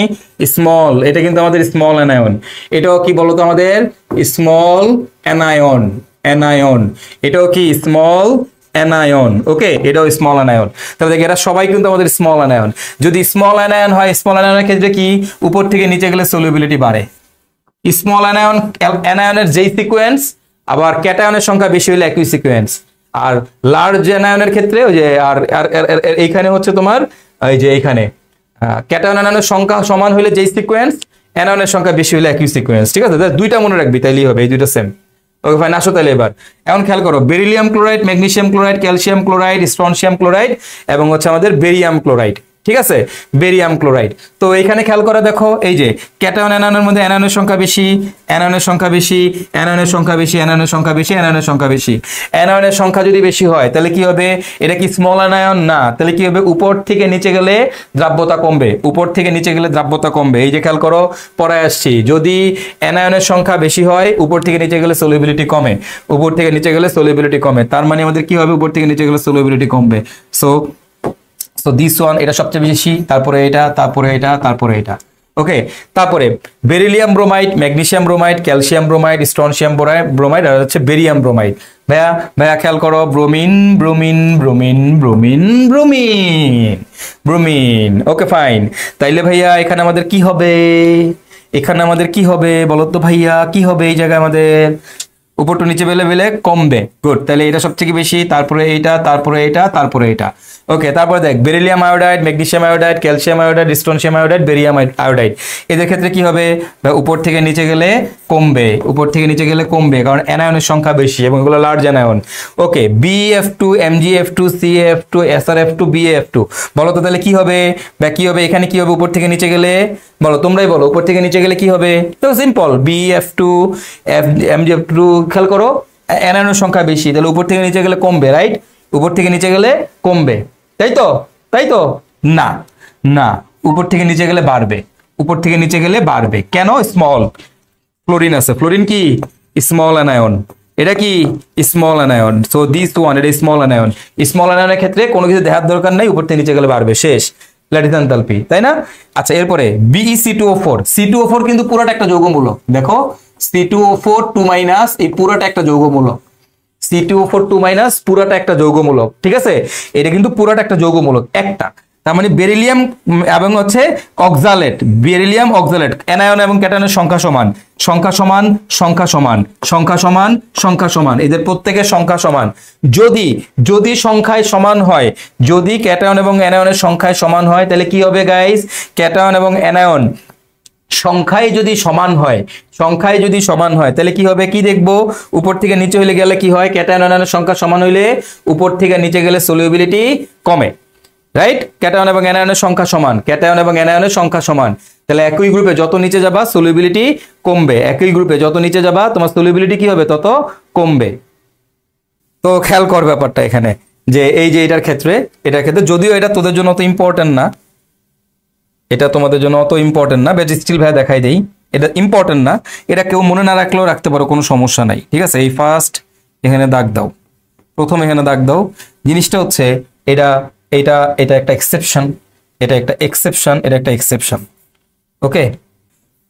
স্মল, এটা কিন্তু আমাদের স্মল অ্যানায়ন। এটাও কি বলতো আমাদের? Small anion, anion. এটাও কি? Small anion. ওকে, এটাও স্মল অ্যানায়ন। তাহলে দেখো এরা সবাই কিন্তু আমাদের স্মল অ্যানায়ন। যদি স্মল অ্যানায়ন হয়, স্মল অ্যানায়নের ক্ষেত্রে কি? উপর থেকে নিচে গেলে সলিউবিলিটি বাড়ে। স্মল অ্যানায়ন, অ্যানায়নের যেই সিকোয়েন্স, আবার ক্যাটায়নের সংখ্যা বেশি হলে একই সিকোয়েন্স। আর লার্জ অ্যানায়নের ক্ষেত্রে ওই যে আর এইখানে হচ্ছে তোমার এই যে এইখানে ক্যাটায়ন অ্যানায়নের সংখ্যা সমান হলে যেই সিকোয়েন্স, অ্যানায়নের সংখ্যা বেশি হলে একই সিকোয়েন্স। ঠিক আছে, দুইটা মনে রাখবি, তাইলেই হবে, এই দুইটা সেম। ওকে ফাইন, আসো তাহলে এবার এখন খেয়াল করো, beryllium chloride, magnesium chloride, calcium chloride, strontium chloride এবং হচ্ছে আমাদের বেরিয়াম ক্লোরাইড। ঠিক আছে, বেরিয়াম ক্লোরাইড। তো এখানে খেয়াল করে দেখো, এই যে ক্যাটায়ন অ্যানায়নের মধ্যে অ্যানায়নের সংখ্যা বেশি, অ্যানায়নের সংখ্যা বেশি, অ্যানায়নের সংখ্যা বেশি, অ্যানায়নের সংখ্যা বেশি, অ্যানায়নের সংখ্যা বেশি। অ্যানায়নের সংখ্যা যদি বেশি হয় তাহলে কি হবে? এটা কি স্মল অ্যানায়ন? না। তাহলে কি হবে? উপর থেকে নিচে গেলে দ্রাব্যতা কমবে, উপর থেকে নিচে গেলে দ্রাব্যতা কমবে। এই যে খেয়াল করো, পরে আসছি, যদি অ্যানায়নের সংখ্যা বেশি হয়, উপর থেকে নিচে গেলে সলিউবিলিটি কমে, উপর থেকে নিচে গেলে সলিউবিলিটি কমে। তার মানে আমাদের কি হবে? উপর থেকে নিচে গেলে সলিউবিলিটি কমবে। সো দিস ওয়ান, এটা সবচেয়ে বেশি, তারপরে এটা, তারপরে এটা, তারপরে এটা। ওকে, তারপরে beryllium bromide, magnesium bromide, calcium bromide, strontium bromide আর হচ্ছে বেরিয়াম ব্রোমাইড। ভাইয়া ভাইয়া খেয়াল করো, bromine, bromine, bromine, bromine, bromine, bromine. Okay fine. তাইলে ভাইয়া এখানে আমাদের কি হবে? এখানে আমাদের কি হবে বলো তো ভাইয়া? কি হবে এই জায়গায় আমাদের? উপর টু নিচে বেলে বেলে কমবে। গুড, তাহলে এটা সবথেকে বেশি, তারপরে এইটা, তারপরে এটা, তারপরে এটা। ওকে, তারপরে দেখ beryllium iodide, magnesium iodide, calcium iodide, strontium iodide, barium iodide. এদের ক্ষেত্রে কি হবে? উপর থেকে নিচে গেলে কমবে, উপর থেকে নিচে গেলে কমবে, কারণ অ্যানায়নের সংখ্যা বেশি এবং এগুলো লার্জ অ্যানায়ন। ওকে, BF2, MgF2, CF2, SrF2, BF2। বলো তো তাহলে কি হবে? বা কি হবে এখানে? কি হবে উপর থেকে নিচে গেলে? বলো, তোমরাই বলো, উপর থেকে নিচে গেলে কি হবে? তো সিম্পল, BF2, MgF2। খেয়াল করো, অ্যানায়নের সংখ্যা বেশি, তাহলে উপর থেকে নিচে গেলে কমবে, রাইট? উপর থেকে নিচে গেলে কমবে, তাই তো? তাই তো? না, না, উপর থেকে নিচে গেলে বাড়বে, উপর থেকে নিচে গেলে বাড়বে। কেন? স্মল ফ্লোরিন আছে। ফ্লোরিন কি? Small anion. এটা কি? Small anion. So this one, এটা স্মল অ্যানায়ন। স্মল অ্যানায়নের ক্ষেত্রে কোনো কিছু দেখার দরকার নাই, উপর থেকে নিচে গেলে বাড়বে, শেষ। ল্যাটিস এনথালপি, তাই না? আচ্ছা, এরপরে BeC2O4। C2O4 কিন্তু পুরোটা একটা যৌগমূলক। দেখো C2O4 2- এই পুরোটা একটা যৌগমূলক। C2O4 2- পুরোটা একটা যৌগমূলক। ঠিক আছে, এটা কিন্তু পুরোটা একটা যৌগমূলক একটা। তার মানে বেরিলিয়াম এবং হচ্ছে অক্সালেট, বেরিলিয়াম অক্সালেট, অ্যানায়ন এবং ক্যাটায়নের সংখ্যা সমান, সংখ্যা সমান, সংখ্যা সমান, সংখ্যা সমান, সংখ্যা সমান, এদের প্রত্যেকের সংখ্যা সমান। যদি যদি সংখ্যায় সমান হয়, যদি ক্যাটায়ন এবং অ্যানায়নের সংখ্যায় সমান হয়, তাহলে কি হবে গাইস? ক্যাটায়ন এবং অ্যানায়ন সংখ্যায় যদি সমান হয়, সংখ্যায় যদি সমান হয়, তাহলে কি হবে? কি দেখবো? উপর থেকে নিচে হইলে গেলে কি হয়? ক্যাটায়ন অ্যানায়নের সংখ্যা সমান হইলে উপর থেকে নিচে গেলে সলিউবিলিটি কমে, রাইট? ক্যাটায়ন এবং অ্যানায়নের সংখ্যা সমান, ক্যাটায়ন এবং অ্যানায়নের সংখ্যা সমান, তাহলে একই গ্রুপে যত নিচে যাবা সলিউবিলিটি কমবে, একই গ্রুপে যত নিচে যাবা তোমার সলিউবিলিটি কি হবে? তত কমবে। তো খেয়াল কর ব্যাপারটা এখানে, যে এই যে এটার ক্ষেত্রে যদিও এটা তোদের জন্য অত ইম্পর্টেন্ট না, এটা তোমাদের জন্য অত ইম্পর্টেন্ট না, বাট স্টিল ভাই দেখাই দেই, এটা ইম্পর্টেন্ট না, এটা কেউ মনে না রাখলেও রাখতে পারো, কোনো সমস্যা নাই, ঠিক আছে? এই ফার্স্ট এখানে দাগ দাও, প্রথম এখানে দাগ দাও। জিনিসটা হচ্ছে এটা এটা এটা একটা এক্সেপশন, এটা একটা এক্সেপশন, এটা একটা এক্সেপশন, ওকে?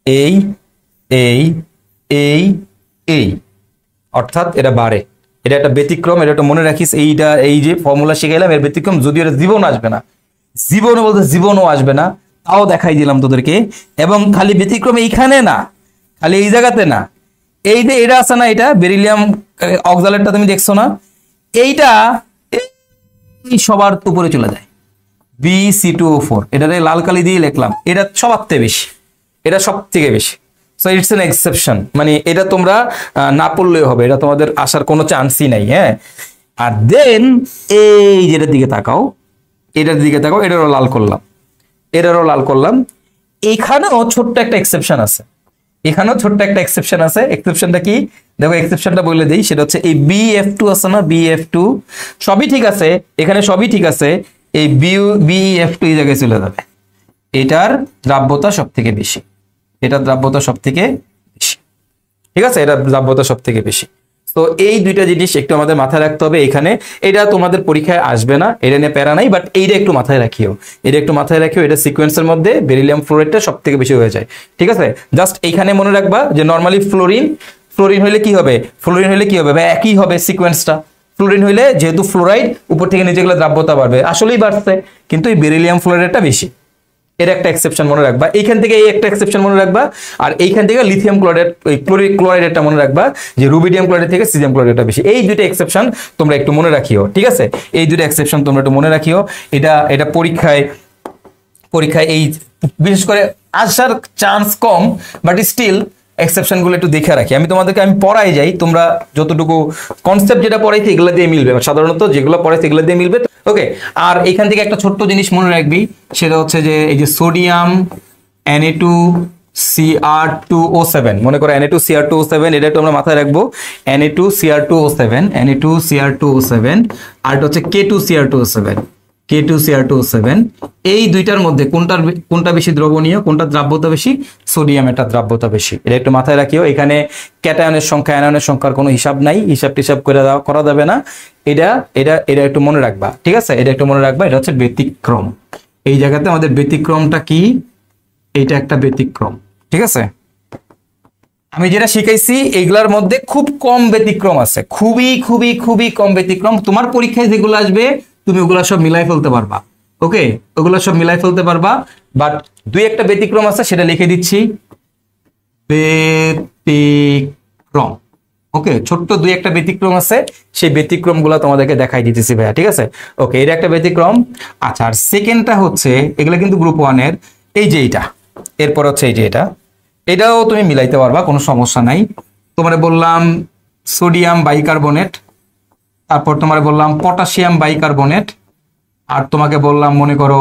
এই এই এই এই অর্থাৎ এটা বাড়ে, এটা একটা ব্যতিক্রম, এটা একটা মনে রাখিস। এইটা এই যে ফর্মুলা শিখাইলাম এর ব্যতিক্রম, যদিও এটা জীবন আসবে না, জীবনও বলতে জীবনও আসবে না, তাও দেখাই দিলাম তোদেরকে। এবং খালি ব্যতিক্রম এইখানে না, খালি এই জায়গাতে না, এই যে এটা আছে না, এটা বেরিলিয়াম অক্সালেটটা তুমি দেখছো না, এইটা এই সবার উপরে চলে যায়, BC2O4, এটাতে লাল কালি দিয়ে লিখলাম, এটা সবার থেকে বেশি, এটা সব থেকে বেশি। সো ইটস এন এক্সেপশন, মানে এটা তোমরা না পড়লেও হবে, এটা তোমাদের আসার কোনো চান্সই নাই, হ্যাঁ? আর দেন এই যেটার দিকে তাকাও, এটার দিকে তাকাও, এটারও লাল করলাম, এটারও লাল করলাম। এখানেও ছোট্ট একটা এক্সেপশন আছে, এখানেও ছোট্ট একটা এক্সেপশন আছে। এক্সেপশনটা কি দেখো, এক্সেপশনটা বলে দেই, সেটা হচ্ছে এই BF2 আছে না, BF2 সবই ঠিক আছে, এখানে সবই ঠিক আছে, এই BF2 এই জায়গায় চলে যাবে, এটার দ্রাব্যতা সব থেকে বেশি, এটার দ্রাব্যতা সব থেকে বেশি, ঠিক আছে? এটা দ্রাব্যতা সব থেকে বেশি। তো এই দুইটা জিনিস একটু আমাদের মাথায় রাখতে হবে এখানে। এটা তোমাদের পরীক্ষায় আসবে না, এটা নিয়ে প্যারা নাই, বাট এইটা একটু মাথায় রাখিও, এটা একটু মাথায় রাখিও। এটা সিকোয়েন্সের মধ্যে বেরিলিয়াম ফ্লোরাইডটা সব থেকে বেশি হয়ে যায়, ঠিক আছে? জাস্ট এইখানে মনে রাখবা যে নর্মালি ফ্লোরিন হইলে কি হবে? ফ্লোরিন হইলে কি হবে ভাই? একই হবে সিকোয়েন্সটা। ফ্লোরিন হইলে যেহেতু ফ্লোরাইড উপর থেকে নিচে গেলে দ্রাব্যতা বাড়বে, আসলেই বাড়ছে, কিন্তু এই বেরিলিয়াম ফ্লোরাইডটা বেশি, এর একটা এক্সেপশন মনে রাখবা। এইখান থেকে এই একটা এক্সেপশন মনে রাখবা, আর এইখান থেকে লিথিয়াম ক্লোরাইড, ওই ক্লোরাইডটা মনে রাখবা যে রুবিডিয়াম ক্লোরাইড থেকে সিজিয়াম ক্লোরাইডটা বেশি। এই দুইটা এক্সেপশন তোমরা একটু মনে রাখিও, ঠিক আছে? এই দুইটা এক্সেপশন তোমরা একটু মনে রাখিও। এটা পরীক্ষায় এই বিশেষ করে আসার চান্স কম, বাট স্টিল এক্সেপশন গুলো একটু দেখে রাখি। আমি পড়াই যাই, তোমরা যতটুকু কনসেপ্ট যেটা পড়াইছি এগুলো দিয়ে মিলবে, সাধারণত যেগুলো পড়াইছি এগুলো দিয়ে মিলবে, ওকে? আর এখান থেকে একটা ছোট্ট জিনিস মনে রাখবি, সেটা হচ্ছে যে এই যে সোডিয়াম Na2Cr2O7, মনে করো Na2Cr2O7, এটা একটু আমরা মাথায় রাখবো, Na2Cr2O7, আর এটা হচ্ছে K2Cr2O7, এই দুইটার মধ্যে কোনটা বেশি দ্রবণীয়, কোনটা দ্রাব্যতা বেশি? সোডিয়ামেরটা দ্রাব্যতা বেশি, এটা একটু মাথায় রাখিও। এখানে ক্যাটায়নের সংখ্যা অ্যানায়নের সংখ্যার কোনো হিসাব নাই, হিসাব টিসাব করা যাবে না, এটা এটা এটা একটু মনে রাখবা, ঠিক আছে? এটা একটু মনে রাখবা, এটা হচ্ছে ব্যতিক্রম। এই জায়গাতে আমাদের ব্যতিক্রমটা কি? এইটা একটা ব্যতিক্রম, ঠিক আছে? আমি যেটা শিখাইছি এইগুলোর মধ্যে খুব কম ব্যতিক্রম আছে, খুবই খুবই খুবই কম ব্যতিক্রম। তোমার পরীক্ষায় যেগুলো আসবে তুমি ওগুলা সব মিলাই ফেলতে পারবা, ওকে? ওগুলা সব মিলাই ফেলতে পারবা, বাট দুই একটা ব্যতিক্রম আছে, সেটা লিখে দিচ্ছি, ব্যতিক্রম, ওকে? ছোট্ট দুই একটা ব্যতিক্রম আছে, সেই ব্যতিক্রম গুলা তোমাদেরকে দেখাই দিতেছি ভাইয়া, ঠিক আছে? ওকে, এটা একটা ব্যতিক্রম। আচ্ছা, আর সেকেন্ডটা হচ্ছে, এগুলা কিন্তু গ্রুপ 1 এর, এই যে এইটা, এরপর হচ্ছে এই যে এটাও তুমি মিলাইতে পারবা, কোনো সমস্যা নাই। তোমার বললাম সোডিয়াম বাইকার্বনেট, তারপর তোমার বললাম পটাশিয়াম বাইকার্বনেট, আর তোমাকে বললাম মনে করো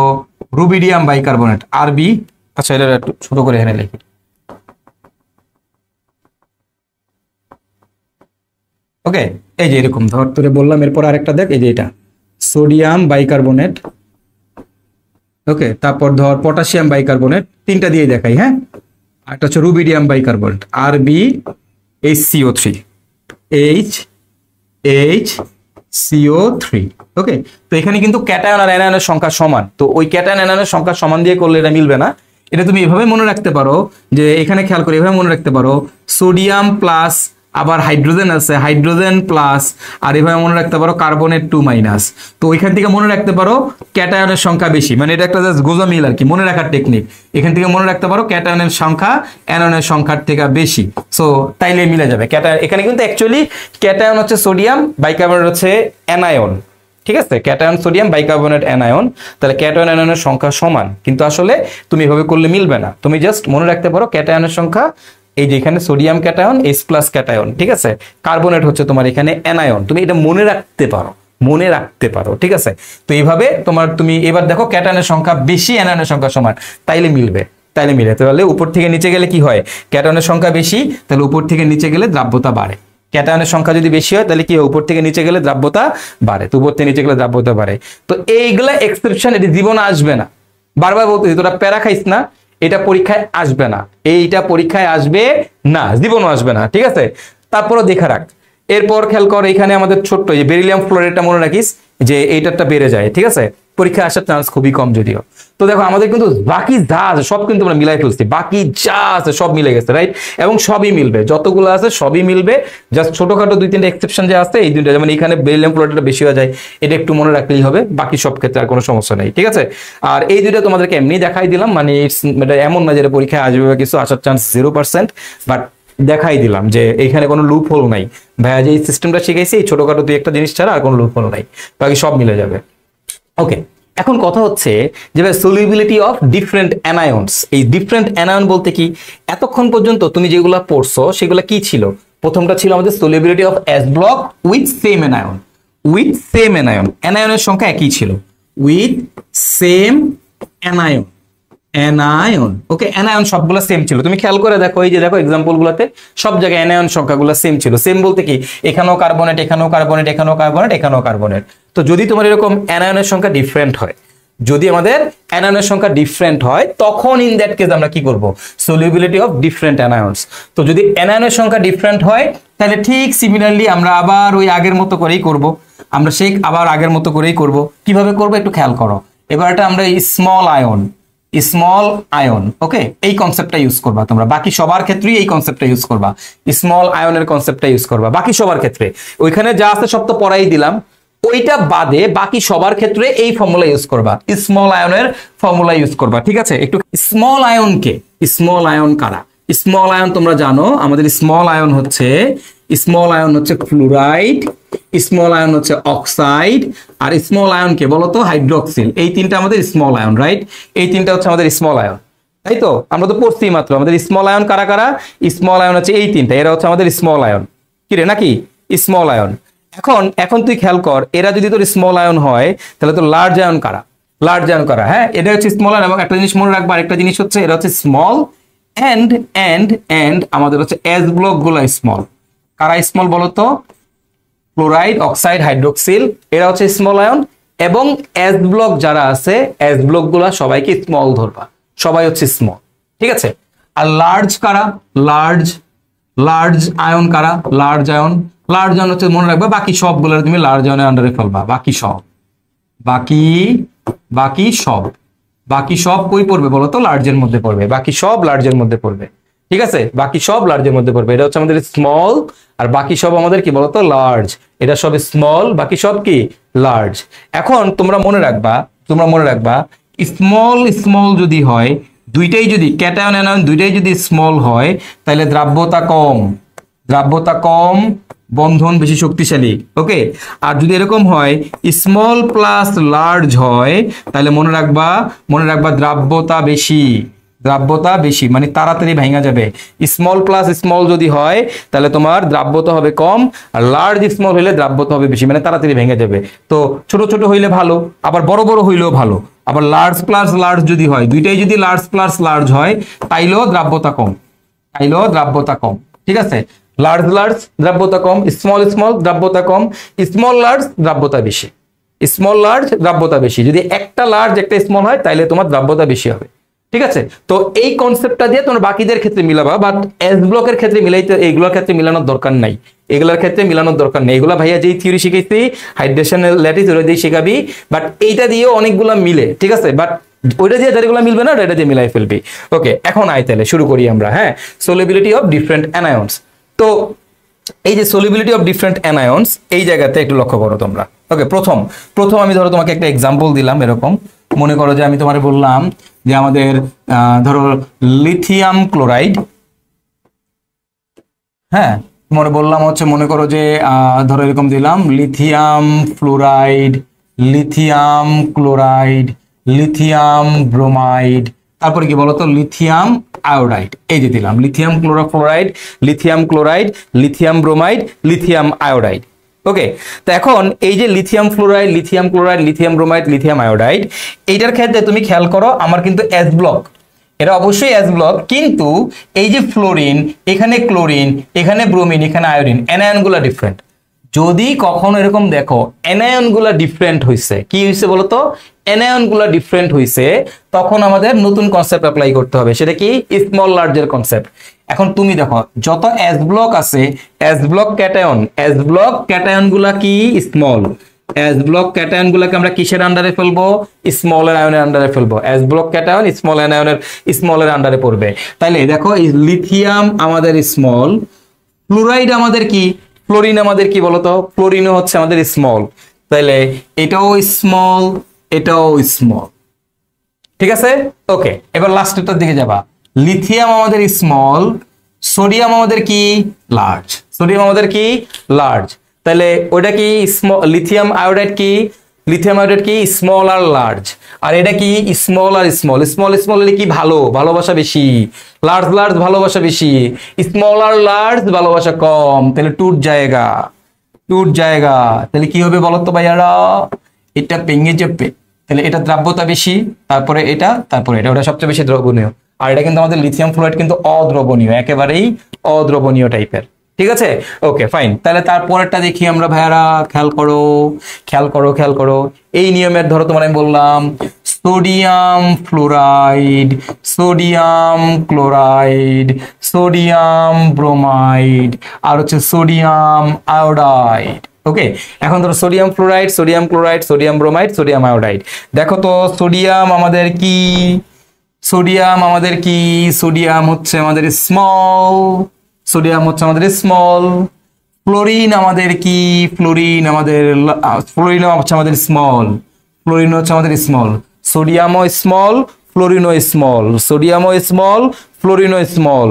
রুবিডিয়াম বাইকার্বনেট, আরবি। আচ্ছা, এটা একটু ছোট করে এখানে লিখি, ওকে? এই যে এরকম ধর তোরে বললাম, এরপর আরেকটা দেখ, এই যে এটা সোডিয়াম বাইকার্বনেট, ওকে? তারপর ধর পটাশিয়াম বাইকার্বনেট, তিনটা দিয়ে দেখাই, হ্যাঁ? একটা হচ্ছে রুবিডিয়াম বাইকার্বনেট, RbHCO3, HCO3, ওকে? তো এখানে কিন্তু ক্যাটায়ন আর অ্যানায়নের সংখ্যা সমান, তো ওই ক্যাটায়ন অ্যানায়নের সংখ্যা সমান দিয়ে করলে এটা মিলবে না। এটা তুমি এভাবে মনে রাখতে পারো, যে এখানে খেয়াল করে এভাবে মনে রাখতে পারো, সোডিয়াম প্লাস আবার হাইড্রোজেন আছে, হাইড্রোজেন প্লাস, আর এভাবে মনে রাখতে পারো কার্বনের 2 মাইনাস। তো ওইখান থেকে মনে রাখতে পারো ক্যাটায়নের সংখ্যা বেশি, মানে এটা একটা জাস্ট গোজা মিল আর কি, মনে রাখার টেকনিক। এখান থেকে মনে রাখতে পারো ক্যাটায়নের সংখ্যা অ্যানোনের সংখ্যার থেকে বেশি, সো তাইলে মিলে যাবে। ক্যাটায়ন এখানে কিন্তু অ্যাকচুয়ালি ক্যাটায়ন হচ্ছে সোডিয়াম, বাইকার্বনেট হচ্ছে অ্যানায়ন, ঠিক আছে, ক্যাটায়ন সোডিয়াম, বাইকার্বনেট অ্যানায়ন, তাহলে ক্যাটায়ন অ্যানায়নের সংখ্যা সমান। কিন্তু আসলে তুমি এভাবে করলে মিলবে না, তুমি জাস্ট মনে রাখতে পারো ক্যাটায়নের সংখ্যা এই যে এখানে sodium cation, H plus cation, ঠিক আছে, কার্বনেট হচ্ছে তোমার এখানে অ্যানায়ন, তুমি এটা মনে রাখতে পারো, মনে রাখতে পারো, ঠিক আছে। তো এইভাবে তোমার তুমি এবার দেখো ক্যাটায়নের সংখ্যা বেশি, অ্যানায়নের সংখ্যা সমান, তাইলে মিলবে, তাইলে মিলে। তাহলে উপর থেকে নিচে গেলে কি হয়, ক্যাটায়নের সংখ্যা বেশি, তাহলে উপর থেকে নিচে গেলে দ্রাব্যতা বাড়ে। ক্যাটায়নের সংখ্যা যদি বেশি হয় তাহলে কি হয়, উপর থেকে নিচে গেলে দ্রাব্যতা বাড়ে, তো উপর থেকে নিচে গেলে দ্রাব্যতা বাড়ে। তো এইগুলা এক্সেপশন, এটি জীবনে আসবে না, বারবার বলতেছি তোরা প্যারা খাইস না, এটা পরীক্ষায় আসবে না, এইটা পরীক্ষায় আসবে না, জীবনও আসবে না, ঠিক আছে। তারপরও দেখে রাখ। এরপর খেয়াল কর, এখানে আমাদের ছোট্ট যে বেরিলিয়াম ফ্লোরাইডটা মনে রাখিস যে এইটারটা বেড়ে যায়, ঠিক আছে, পরীক্ষায় আসার চান্স খুবই কম যদিও। তো দেখো আমাদের কিন্তু বাকি যা আছে সব কিন্তু আমরা মিলাই ফেলছি, বাকি যা আছে সব মিলে গেছে, রাইট, এবং সবই মিলবে, যতগুলো আছে সবই মিলবে, জাস্ট ছোটখাটো 2-3টা এক্সেপশন যে আছে এই দুইটা, যেমন এখানে বেরিলিয়াম ফ্লোরাইডটা বেশি হয়ে যায়, এটা একটু মনে রাখলেই হবে, বাকি সব ক্ষেত্রে আর কোনো সমস্যা নেই, ঠিক আছে। আর এই দুইটা তোমাদেরকে এমনি দেখাই দিলাম, মানে এমন না যে পরীক্ষায় আসবে বা কিছু, আসার চান্স 0%, বাট দেখাই দিলাম যে এইখানে কোনো লুপ হোল নাই, ভাইয়া যে সিস্টেমটা শিখাইছি এই ছোটখাটো 2-1টা জিনিস ছাড়া আর কোনো লুপ হোল নাই, বাকি সব মিলে যাবে। ওকে, এখন কথা হচ্ছে যে সলিউবিলিটি অফ ডিফারেন্ট অ্যানায়ন্স। এই ডিফারেন্ট অ্যানায়ন বলতে কি, এতক্ষণ পর্যন্ত তুমি যেগুলো পড়ছো সেগুলো কি ছিল, প্রথমটা ছিল আমাদের solubility of s block with same anion, with same anion, অ্যানায়নের সংখ্যা একই ছিল, with same anion, anion, okay, anion সবগুলো সেম ছিল, তুমি খেয়াল করে দেখো, এই যে দেখো এক্সাম্পল গুলোতে সব জায়গায় অ্যানায়ন সংখ্যাগুলো সেম ছিল। সেম বলতে কি, এখানেও কার্বনেট, এখানেও কার্বনেট, এখানেও কার্বনেট, এখানেও কার্বনেট। তো যদি তোমার এরকম অ্যানায়নের সংখ্যা ডিফারেন্ট হয়, যদি আমাদের অ্যানায়নের সংখ্যা ডিফারেন্ট হয়, তখন ইন দ্যাট কেস আমরা কি করব, সলিউবিলিটি অফ ডিফারেন্ট অ্যানায়ন্স। তো যদি অ্যানায়নের সংখ্যা ডিফারেন্ট হয় তাহলে ঠিক সিমিলারলি আমরা আবার ওই আগের মতো করেই করব, আমরা সেই আবার আগের মতো করেই করব। কিভাবে করব একটু খেয়াল করো। এবার এটা আমরা স্মল আয়ন, স্মল আয়ন, ওকে, এই কনসেপ্টটা ইউজ করবা তোমরা, বাকি সবার ক্ষেত্রেই এই কনসেপ্টটা ইউজ করবা, স্মল আয়নের কনসেপ্টটা ইউজ করবা বাকি সবার ক্ষেত্রে। ওইখানে যা আছে সব তো পড়াই দিলাম, ওইটা বাদে বাকি সবার ক্ষেত্রে এই ফর্মুলা ইউজ করবা, স্মল আয়নের ফর্মুলা ইউজ করবা, ঠিক আছে। একটু স্মল আয়নকে, স্মল আয়ন কারা, স্মল আয়ন তোমরা জানো, আমাদের স্মল আয়ন হচ্ছে, স্মল আয়ন হচ্ছে ফ্লুরাইড, স্মল আয়ন হচ্ছে অক্সাইড, আর স্মল আয়ন কে বলতো হাইড্রোক্সিল। এই তিনটা আমাদের স্মল আয়ন, রাইট, এই তিনটা হচ্ছে আমাদের স্মল আয়ন, তাই তো, আমরা তো পড়ছি মাত্র। আমাদের স্মল আয়ন কারা কারা, স্মল আয়ন হচ্ছে এই তিনটা, এরা হচ্ছে আমাদের স্মল আয়ন, কি রে নাকি, স্মল আয়ন। এখন এখন তুই খেয়াল কর, এরা যদি তোর স্মল আয়ন হয় তাহলে তো লার্জ আয়ন কারা, লার্জ আয়ন কারা, হ্যাঁ, এটা হচ্ছে স্মল আয়ন। এবং একটা জিনিস মনে রাখবা, আরেকটা জিনিস হচ্ছে এরা হচ্ছে স্মল এন্ড আমাদের হচ্ছে এস ব্লক গুলো স্মল। কারা স্মল বলতো, ক্লোরাইড, অক্সাইড, হাইড্রোক্সিল, এরা হচ্ছে স্মল আয়ন। এবং এস ব্লক যারা আছে, এস ব্লক গুলা সবাইকে স্মল ধরবা, সবাই হচ্ছে স্মল, ঠিক আছে। আর লার্জ কারা, লার্জ, লার্জ আয়ন কারা, লার্জ আয়ন, লার্জ আয়ন হচ্ছে মনে রাখবা বাকি সবগুলো তুমি লার্জ আয়নের আন্ডারে ফেলবা, বাকি সব, বাকি বাকি সব, বাকি সব কই পড়বে বলো তো, লার্জের মধ্যে পড়বে, বাকি সব লার্জের মধ্যে পড়বে, ঠিক আছে, বাকি সব লার্জের মধ্যে পড়বে। এটা হচ্ছে আমাদের স্মল, আর বাকি সব আমাদের কি বলতো লার্জ, এটা সব স্মল, বাকি সব কি লার্জ। এখন তোমরা মনে রাখবা, তোমরা মনে রাখবা স্মল স্মল যদি হয়, দুইটাই যদি ক্যাটায়ন অ্যানায়ন দুইটাই যদি স্মল হয় তাহলে দ্রাব্যতা কম, দ্রাব্যতা কম, বন্ধন বেশি শক্তিশালী, ওকে। আর যদি এরকম হয় স্মল প্লাস লার্জ হয় তাহলে মনে রাখবা দ্রাব্যতা বেশি, দ্রাব্যতা বেশি মানে তাড়াতাড়ি ভেঙে যাবে। স্মল প্লাস স্মল যদি হয় তাহলে তোমার দ্রাব্যতা হবে কম, আর লার্জ স্মল হইলে দ্রাব্যতা হবে বেশি মানে তাড়াতাড়ি ভেঙে যাবে। তো ছোট ছোট হইলে ভালো, আবার বড় বড় হইলেও ভালো। আবার লার্জ প্লাস লার্জ যদি হয়, দুইটাই যদি লার্জ প্লাস লার্জ হয় তাইলেও দ্রাব্যতা কম, তাইলেও দ্রাব্যতা কম, ঠিক আছে। লার্জ লার্জ দ্রাব্যতা কম, স্মল স্মল দ্রাব্যতা কম, স্মল লার্জ দ্রাব্যতা বেশি, স্মল লার্জ দ্রাব্যতা বেশি। যদি একটা লার্জ একটা স্মল হয় তাইলে তোমার দ্রাব্যতা বেশি হবে, ঠিক আছে। তো এই কনসেপ্টটা দিয়ে তোমরা বাকিদের ক্ষেত্রে মিলাবা, বাট এস ব্লকের ক্ষেত্রে মিলাইতে, এইগুলোর ক্ষেত্রে মিলানোর দরকার নাই, এগুলোর ক্ষেত্রে মিলানোর দরকার নেই। এগুলা ভাইয়া যেই থিওরি শিখাইছি হাইড্রেশন ল্যাটিস ওরা দিয়ে শেখাবি, বাট এইটা দিয়েও অনেকগুলা মিলে, ঠিক আছে। বাট ওইটা দিয়ে যেগুলো মিলবে না এটা দিয়ে মিলাই ফেলবি, ওকে। এখন আয় তাহলে শুরু করি আমরা, হ্যাঁ, সলিউবিলিটি অফ ডিফারেন্ট অ্যানায়ন্স। তো এই যে সলিবিলিটি অফ ডিফারেন্ট অ্যানায়ন্স, এই জায়গাতে একটু লক্ষ্য করো তোমরা। ওকে, প্রথম আমি ধরো তোমাকে একটা এক্সাম্পল দিলাম, এরকম মনে করো যে আমি তোমারে বললাম যে আমাদের ধরো লিথিয়াম ক্লোরাইড, হ্যাঁ মনে বললাম হচ্ছে, মনে করো যে ধরো এরকম দিলাম lithium fluoride, lithium chloride, lithium bromide, তারপরে কি বলতো লিথিয়াম আয়োডাইড, এই যে দিলাম lithium chloride, lithium chloride, lithium bromide, lithium iodide. Okay, তো এখন এই যে lithium fluoride, lithium chloride, lithium bromide, lithium iodide, এইটার ক্ষেত্রে তুমি খেয়াল করো আমার কিন্তু এস ব্লক, এটা অবশ্যই এস ব্লক, কিন্তু এই যে ফ্লোরিন, এখানে ক্লোরিন, এখানে ব্রোমিন, এখানে আয়োডিন, অ্যানায়নগুলো ডিফারেন্ট। যদি কখনো এরকম দেখো অ্যানায়নগুলো ডিফারেন্ট হয়েছে, কি হয়েছে বলতো, অ্যানায়নগুলো ডিফারেন্ট হয়েছে, তখন আমাদের নতুন কনসেপ্ট অ্যাপ্লাই করতে হবে, সেটা কি স্মল লার্জের কনসেপ্ট। এখন তুমি দেখো যত এস ব্লক আছে, এস ব্লক ক্যাটায়ন গুলা কি স্মল, এস ব্লক ক্যাটায়ন গুলাকে আমরা কিসের আন্ডারে ফেলবো, স্মলের আয়নের আন্ডারে ফেলবো। এস ব্লক ক্যাটায়ন স্মলের আন্ডারে পড়বে। তাইলে দেখো লিথিয়াম আমাদের স্মল, ফ্লোরাইড আমাদের কি, ফ্লোরিন আমাদের কি বলতো, ফ্লোরিনও হচ্ছে আমাদের স্মল, তাইলে এটাও স্মল, এটাও স্মল, ঠিক আছে। ওকে, এবার লাস্টেরটার দিকে যাবা, লিথিয়াম আমাদের স্মল, সোডিয়াম আমাদের কি লার্জ, সোডিয়াম আমাদের কি লার্জ, তাহলে ওইটা কি লিথিয়াম আয়োডাইড কি, লিথিয়াম আয়োডাইড কি স্মল আর লার্জ, আর এটা কি স্মল আর স্মল, স্মল হলে কি ভালো, ভালোবাসা বেশি, লার্জ ভালোবাসা বেশি, স্মল আর লার্জ ভালোবাসা কম, তাহলে টুট জায়গা, তাহলে কি হবে বলতো ভাইয়ারা, এটা ভেঙে যাবে, তাহলে এটা দ্রাব্যতা বেশি, তারপরে এটা ওটা সবচেয়ে বেশি দ্রবণীয়, আর এটা কিন্তু আমাদের লিথিয়াম ফ্লোরাইড কিন্তু অদ্রবণীয়, একেবারেই অদ্রবণীয় টাইপের, ঠিক আছে। ওকে ফাইন, তাহলে তারপরেরটা দেখি আমরা ভাইয়ারা, খেয়াল করো এই নিয়মের, ধরো তোমার আমি বললাম sodium fluoride, sodium chloride, sodium bromide, আর হচ্ছে সোডিয়াম আয়োডাইড। ওকে, এখন ধরো sodium fluoride, sodium chloride, sodium bromide, sodium iodide. দেখো তো সোডিয়াম আমাদের কি, সোডিয়াম হচ্ছে আমাদের স্মল, ফ্লোরিন আমাদের কি, ফ্লোরিন হচ্ছে আমাদের স্মল, সোডিয়ামও স্মল, ফ্লোরিনও small,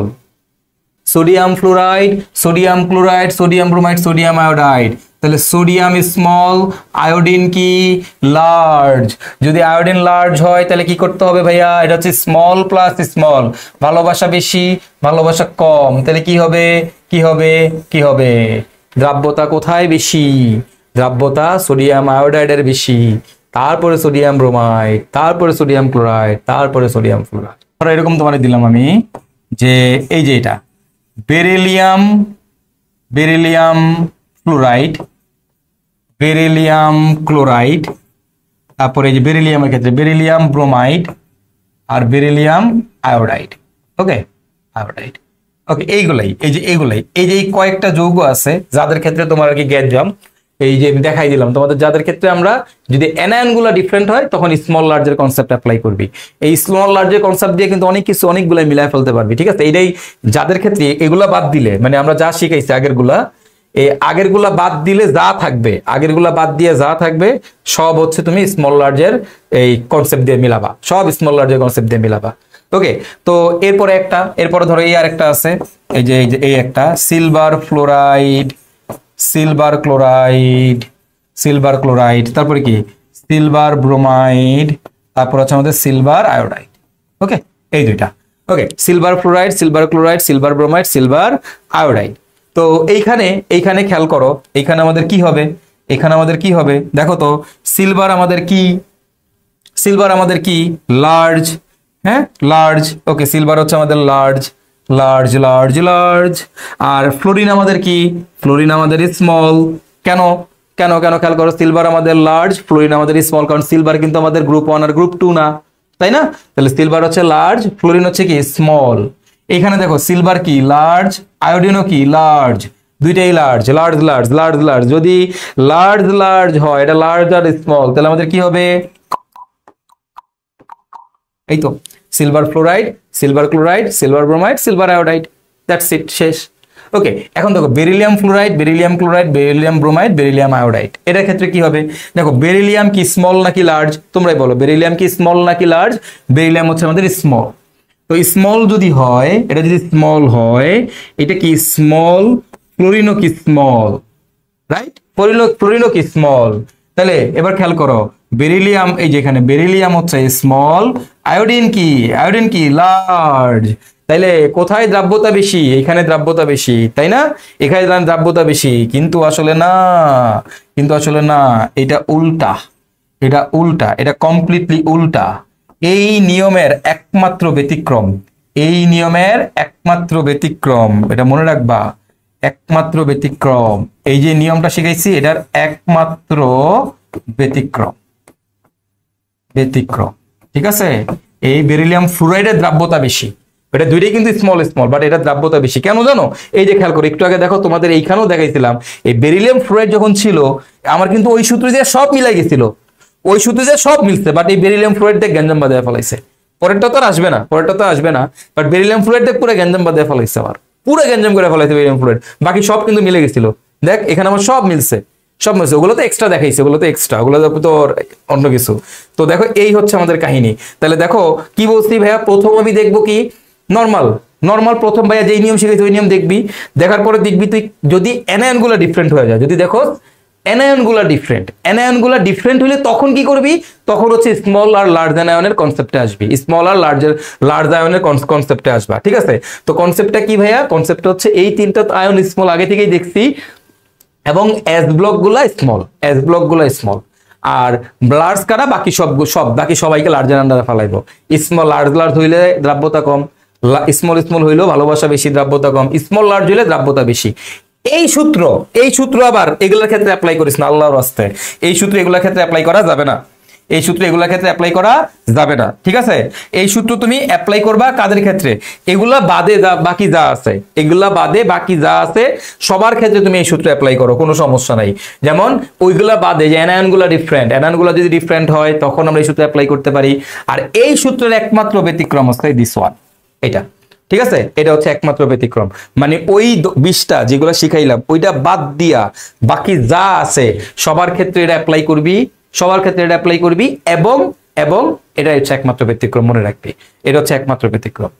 sodium fluoride, sodium chloride, sodium bromide, sodium iodide, তাহলে সোডিয়াম স্মল, আয়োডিন কি লার্জ। যদি আয়োডিন লার্জ হয় তাহলে কি করতে হবে ভাইয়া, এটা হচ্ছে স্মল প্লাস স্মল, ভালোবাসা বেশি, ভালোবাসা কম, তাহলে কি হবে দ্রাব্যতা কোথায় বেশি, দ্রাব্যতা সোডিয়াম আয়োডাইডের বেশি, তারপরে সোডিয়াম ব্রোমাইড, তারপরে সোডিয়াম ক্লোরাইড, তারপরে সোডিয়াম ফ্লোরাইড। এরকম তোমার দিলাম আমি যে এই যে এটা বেরিলিয়াম ক্লোরাইড, তারপরে এই যে বেরিলিয়ামের ক্ষেত্রে বেরিলিয়াম ব্রোমাইড আর বেরিলিয়াম আয়োডাইড। ওকে, এইগুলাই এই যে কয়েকটা যৌগ আছে যাদের ক্ষেত্রে তোমার আর কি গ্যাস জাম, এই যে দেখাই দিলাম তোমাদের, যাদের ক্ষেত্রে আমরা যদি অ্যানায়ন গুলা ডিফারেন্ট হয় তখন স্মল লার্জের কনসেপ্ট অ্যাপ্লাই করবি। এই স্মল লার্জের কনসেপ্ট দিয়ে কিন্তু অনেকগুলো মিলাই ফেলতে পারবি, ঠিক আছে। এইটাই যাদের ক্ষেত্রে এগুলা বাদ দিলে, মানে আমরা যা শিখাইছি আগেরগুলা বাদ দিলে যা থাকবে, যা থাকবে সব হচ্ছে তুমি স্মল লার্জের এই কনসেপ্ট দিয়ে মিলাবা, সব স্মল লার্জের কনসেপ্ট দিয়ে মিলাবা। ওকে, তো এরপরে ধরো এই আরেকটা আছে, এই একটা সিলভার ক্লোরাইড, তারপরে কি সিলভার ব্রোমাইড, তারপর হচ্ছে আমাদের সিলভার আয়োডাইড। ওকে, এই দুইটা। Okay, silver fluoride, silver chloride, silver bromide, silver iodide. তো এইখানে খেয়াল করো, এইখানে আমাদের কি হবে, দেখো তো সিলভার আমাদের কি লার্জ, হ্যাঁ লার্জ। ওকে, সিলভার হচ্ছে আমাদের লার্জ, আর ফ্লোরিন আমাদের কি, স্মল। কেন খেয়াল করো, সিলভার আমাদের লার্জ, ফ্লোরিন আমাদের স্মল, কারণ সিলভার কিন্তু আমাদের গ্রুপ 1 আর গ্রুপ 2 না, তাই না। তাহলে সিলভার হচ্ছে লার্জ, ফ্লোরিন হচ্ছে কি স্মল। এখানে দেখো সিলভার কি লার্জ, আয়োডিনও কি লার্জ, দুইটাই লার্জ। যদি লার্জ হয়, এটা লার্জ আর স্মল, তাহলে আমাদের কি হবে, এই তো silver fluoride, silver chloride, silver bromide, silver iodide, that's it, শেষ। ওকে, এখন দেখো beryllium fluoride, beryllium chloride, beryllium bromide, beryllium iodide, এটার ক্ষেত্রে কি হবে? দেখো বেরিলিয়াম কি স্মল নাকি লার্জ? তোমরাই বলো, বেরিলিয়াম কি স্মল নাকি লার্জ? বেরিলিয়াম হচ্ছে আমাদের স্মল। তো স্মল যদি হয়, এটা যদি স্মল হয়, এটা কি স্মল? ফ্লোরিনও কি স্মল? রাইট, ফ্লোরিনও কি স্মল? তাহলে এবার খেয়াল করো, বেরিলিয়াম, এই যে এখানে বেরিলিয়াম হচ্ছে স্মল, আয়োডিন কি? আয়োডিন কি? লার্জ। তাইলে কোথায় দ্রাব্যতা বেশি? এখানে দ্রাব্যতা বেশি, তাই না? এখানে দ্রাব্যতা বেশি, কিন্তু আসলে না, কিন্তু আসলে না, এটা উল্টা, এটা উল্টা, এটা কমপ্লিটলি উল্টা। এই নিয়মের একমাত্র ব্যতিক্রম, এই নিয়মের একমাত্র ব্যতিক্রম, এটা মনে রাখবা, একমাত্র ব্যতিক্রম, এই যে নিয়মটা শিখাইছি এটার একমাত্র ব্যতিক্রম, ব্যতিক্রম, ঠিক আছে? এই বেরিলিয়াম ফ্লোরাইডের দ্রাব্যতা বেশি, এটা দুইটাই কিন্তু স্মল স্মল, বাট এটা দ্রাব্যতা বেশি। কেন জানো? এই যে খেয়াল করো, একটু আগে দেখো তোমাদের এইখানেও দেখাইছিলাম, এই বেরিলিয়াম ফ্লোরাইড যখন ছিল আমার কিন্তু ওই সূত্র দিয়ে সব মিলাই গেছিল, ওই সূত্র দিয়ে সব মিলছে, বাট এই বেরিলিয়াম ফ্লোরাইড দিয়ে গ্যাঞ্জাম বাঁধিয়ে ফেলাইছে। পরেরটা তো আর আসবে না, পরেরটা তো আসবে না, বাট বেরিলিয়াম ফ্লোরাইড দিয়ে পুরো গ্যাঞ্জাম বাঁধিয়ে ফেলাইছে, আবার পুরো গ্যাঞ্জাম করে ফেলাইছে বেরিলিয়াম ফ্লোরাইড। বাকি সব কিন্তু মিলে গেছিল, দেখ এখানে আমার সব মিলছে, সব মিলছে। ওগুলো তো এক্সট্রা দেখাইছে, ওগুলো তো এক্সট্রা, ওগুলো তো অন্য কিছু। তো দেখো এই হচ্ছে আমাদের কাহিনী। তাহলে দেখো কি বলছি ভাইয়া, প্রথম আমি দেখবো কি নরমাল, নরমাল প্রথম ভাইয়া যেই নিয়ম শিখেছি ওই নিয়ম দেখবি, দেখার পরে দেখবি তুই যদি অ্যানায়ন গুলো ডিফারেন্ট হয়ে যায়, যদি দেখো অ্যানায়ন গুলো ডিফারেন্ট, অ্যানায়ন গুলো ডিফারেন্ট হলে তখন কি করবি? তখন হচ্ছে স্মল আর লার্জ আয়নের কনসেপ্টে আসবি, স্মল আর লার্জ আয়নের কনসেপ্টে আসবা, ঠিক আছে? তো কনসেপ্টটা কি ভাইয়া? কনসেপ্টটা হচ্ছে এই তিনটা আয়ন স্মল আগে থেকেই দেখছি, এবং এস ব্লক গুলা স্মল, এস ব্লক গুলা স্মল, আর লার্জ কারা? বাকি বাকি সবাইকে লার্জের আন্ডারে ফেলাইবো। স্মল লার্জ লার্জ হইলে দ্রাব্যতা কম, স্মল স্মল হইলেও ভালোবাসা বেশি, দ্রাব্যতা কম, স্মল লার্জ হইলে দ্রাব্যতা বেশি। এই সূত্র আবার এগুলোর ক্ষেত্রে অ্যাপ্লাই করিস না, আল্লাহর রাস্তায় এই সূত্র এগুলোর ক্ষেত্রে অ্যাপ্লাই করা যাবে না, এই সূত্র এগুলোর ক্ষেত্রে অ্যাপ্লাই করা যাবে না, ঠিক আছে? এই সূত্র তুমি অ্যাপ্লাই করবা কাদের ক্ষেত্রে? এগুলা বাদে বাকি যা আছে, এগুলা বাদে বাকি যা আছে সবার ক্ষেত্রে তুমি এই সূত্র অ্যাপ্লাই করো, কোনো সমস্যা নাই। যেমন ওইগুলা বাদে যে অ্যানায়নগুলা ডিফারেন্ট, অ্যানায়নগুলা যদি ডিফারেন্ট হয় তখন আমরা এই সূত্র অ্যাপ্লাই করতে পারি। আর এই সূত্রের একমাত্র ব্যতিক্রম হচ্ছে দিস ওয়ান, এটা, ঠিক আছে? এটা হচ্ছে একমাত্র ব্যতিক্রম, মানে ওই 20টা যেগুলো শিখাইলাম ওইটা বাদ দিয়া বাকি যা আছে সবার ক্ষেত্রে এটা অ্যাপ্লাই করবি, সবার ক্ষেত্রে এটা অ্যাপ্লাই করবি, এবং এবং এটা হচ্ছে একমাত্র ব্যতিক্রম, মনে রাখবি, এটা হচ্ছে একমাত্র ব্যতিক্রম।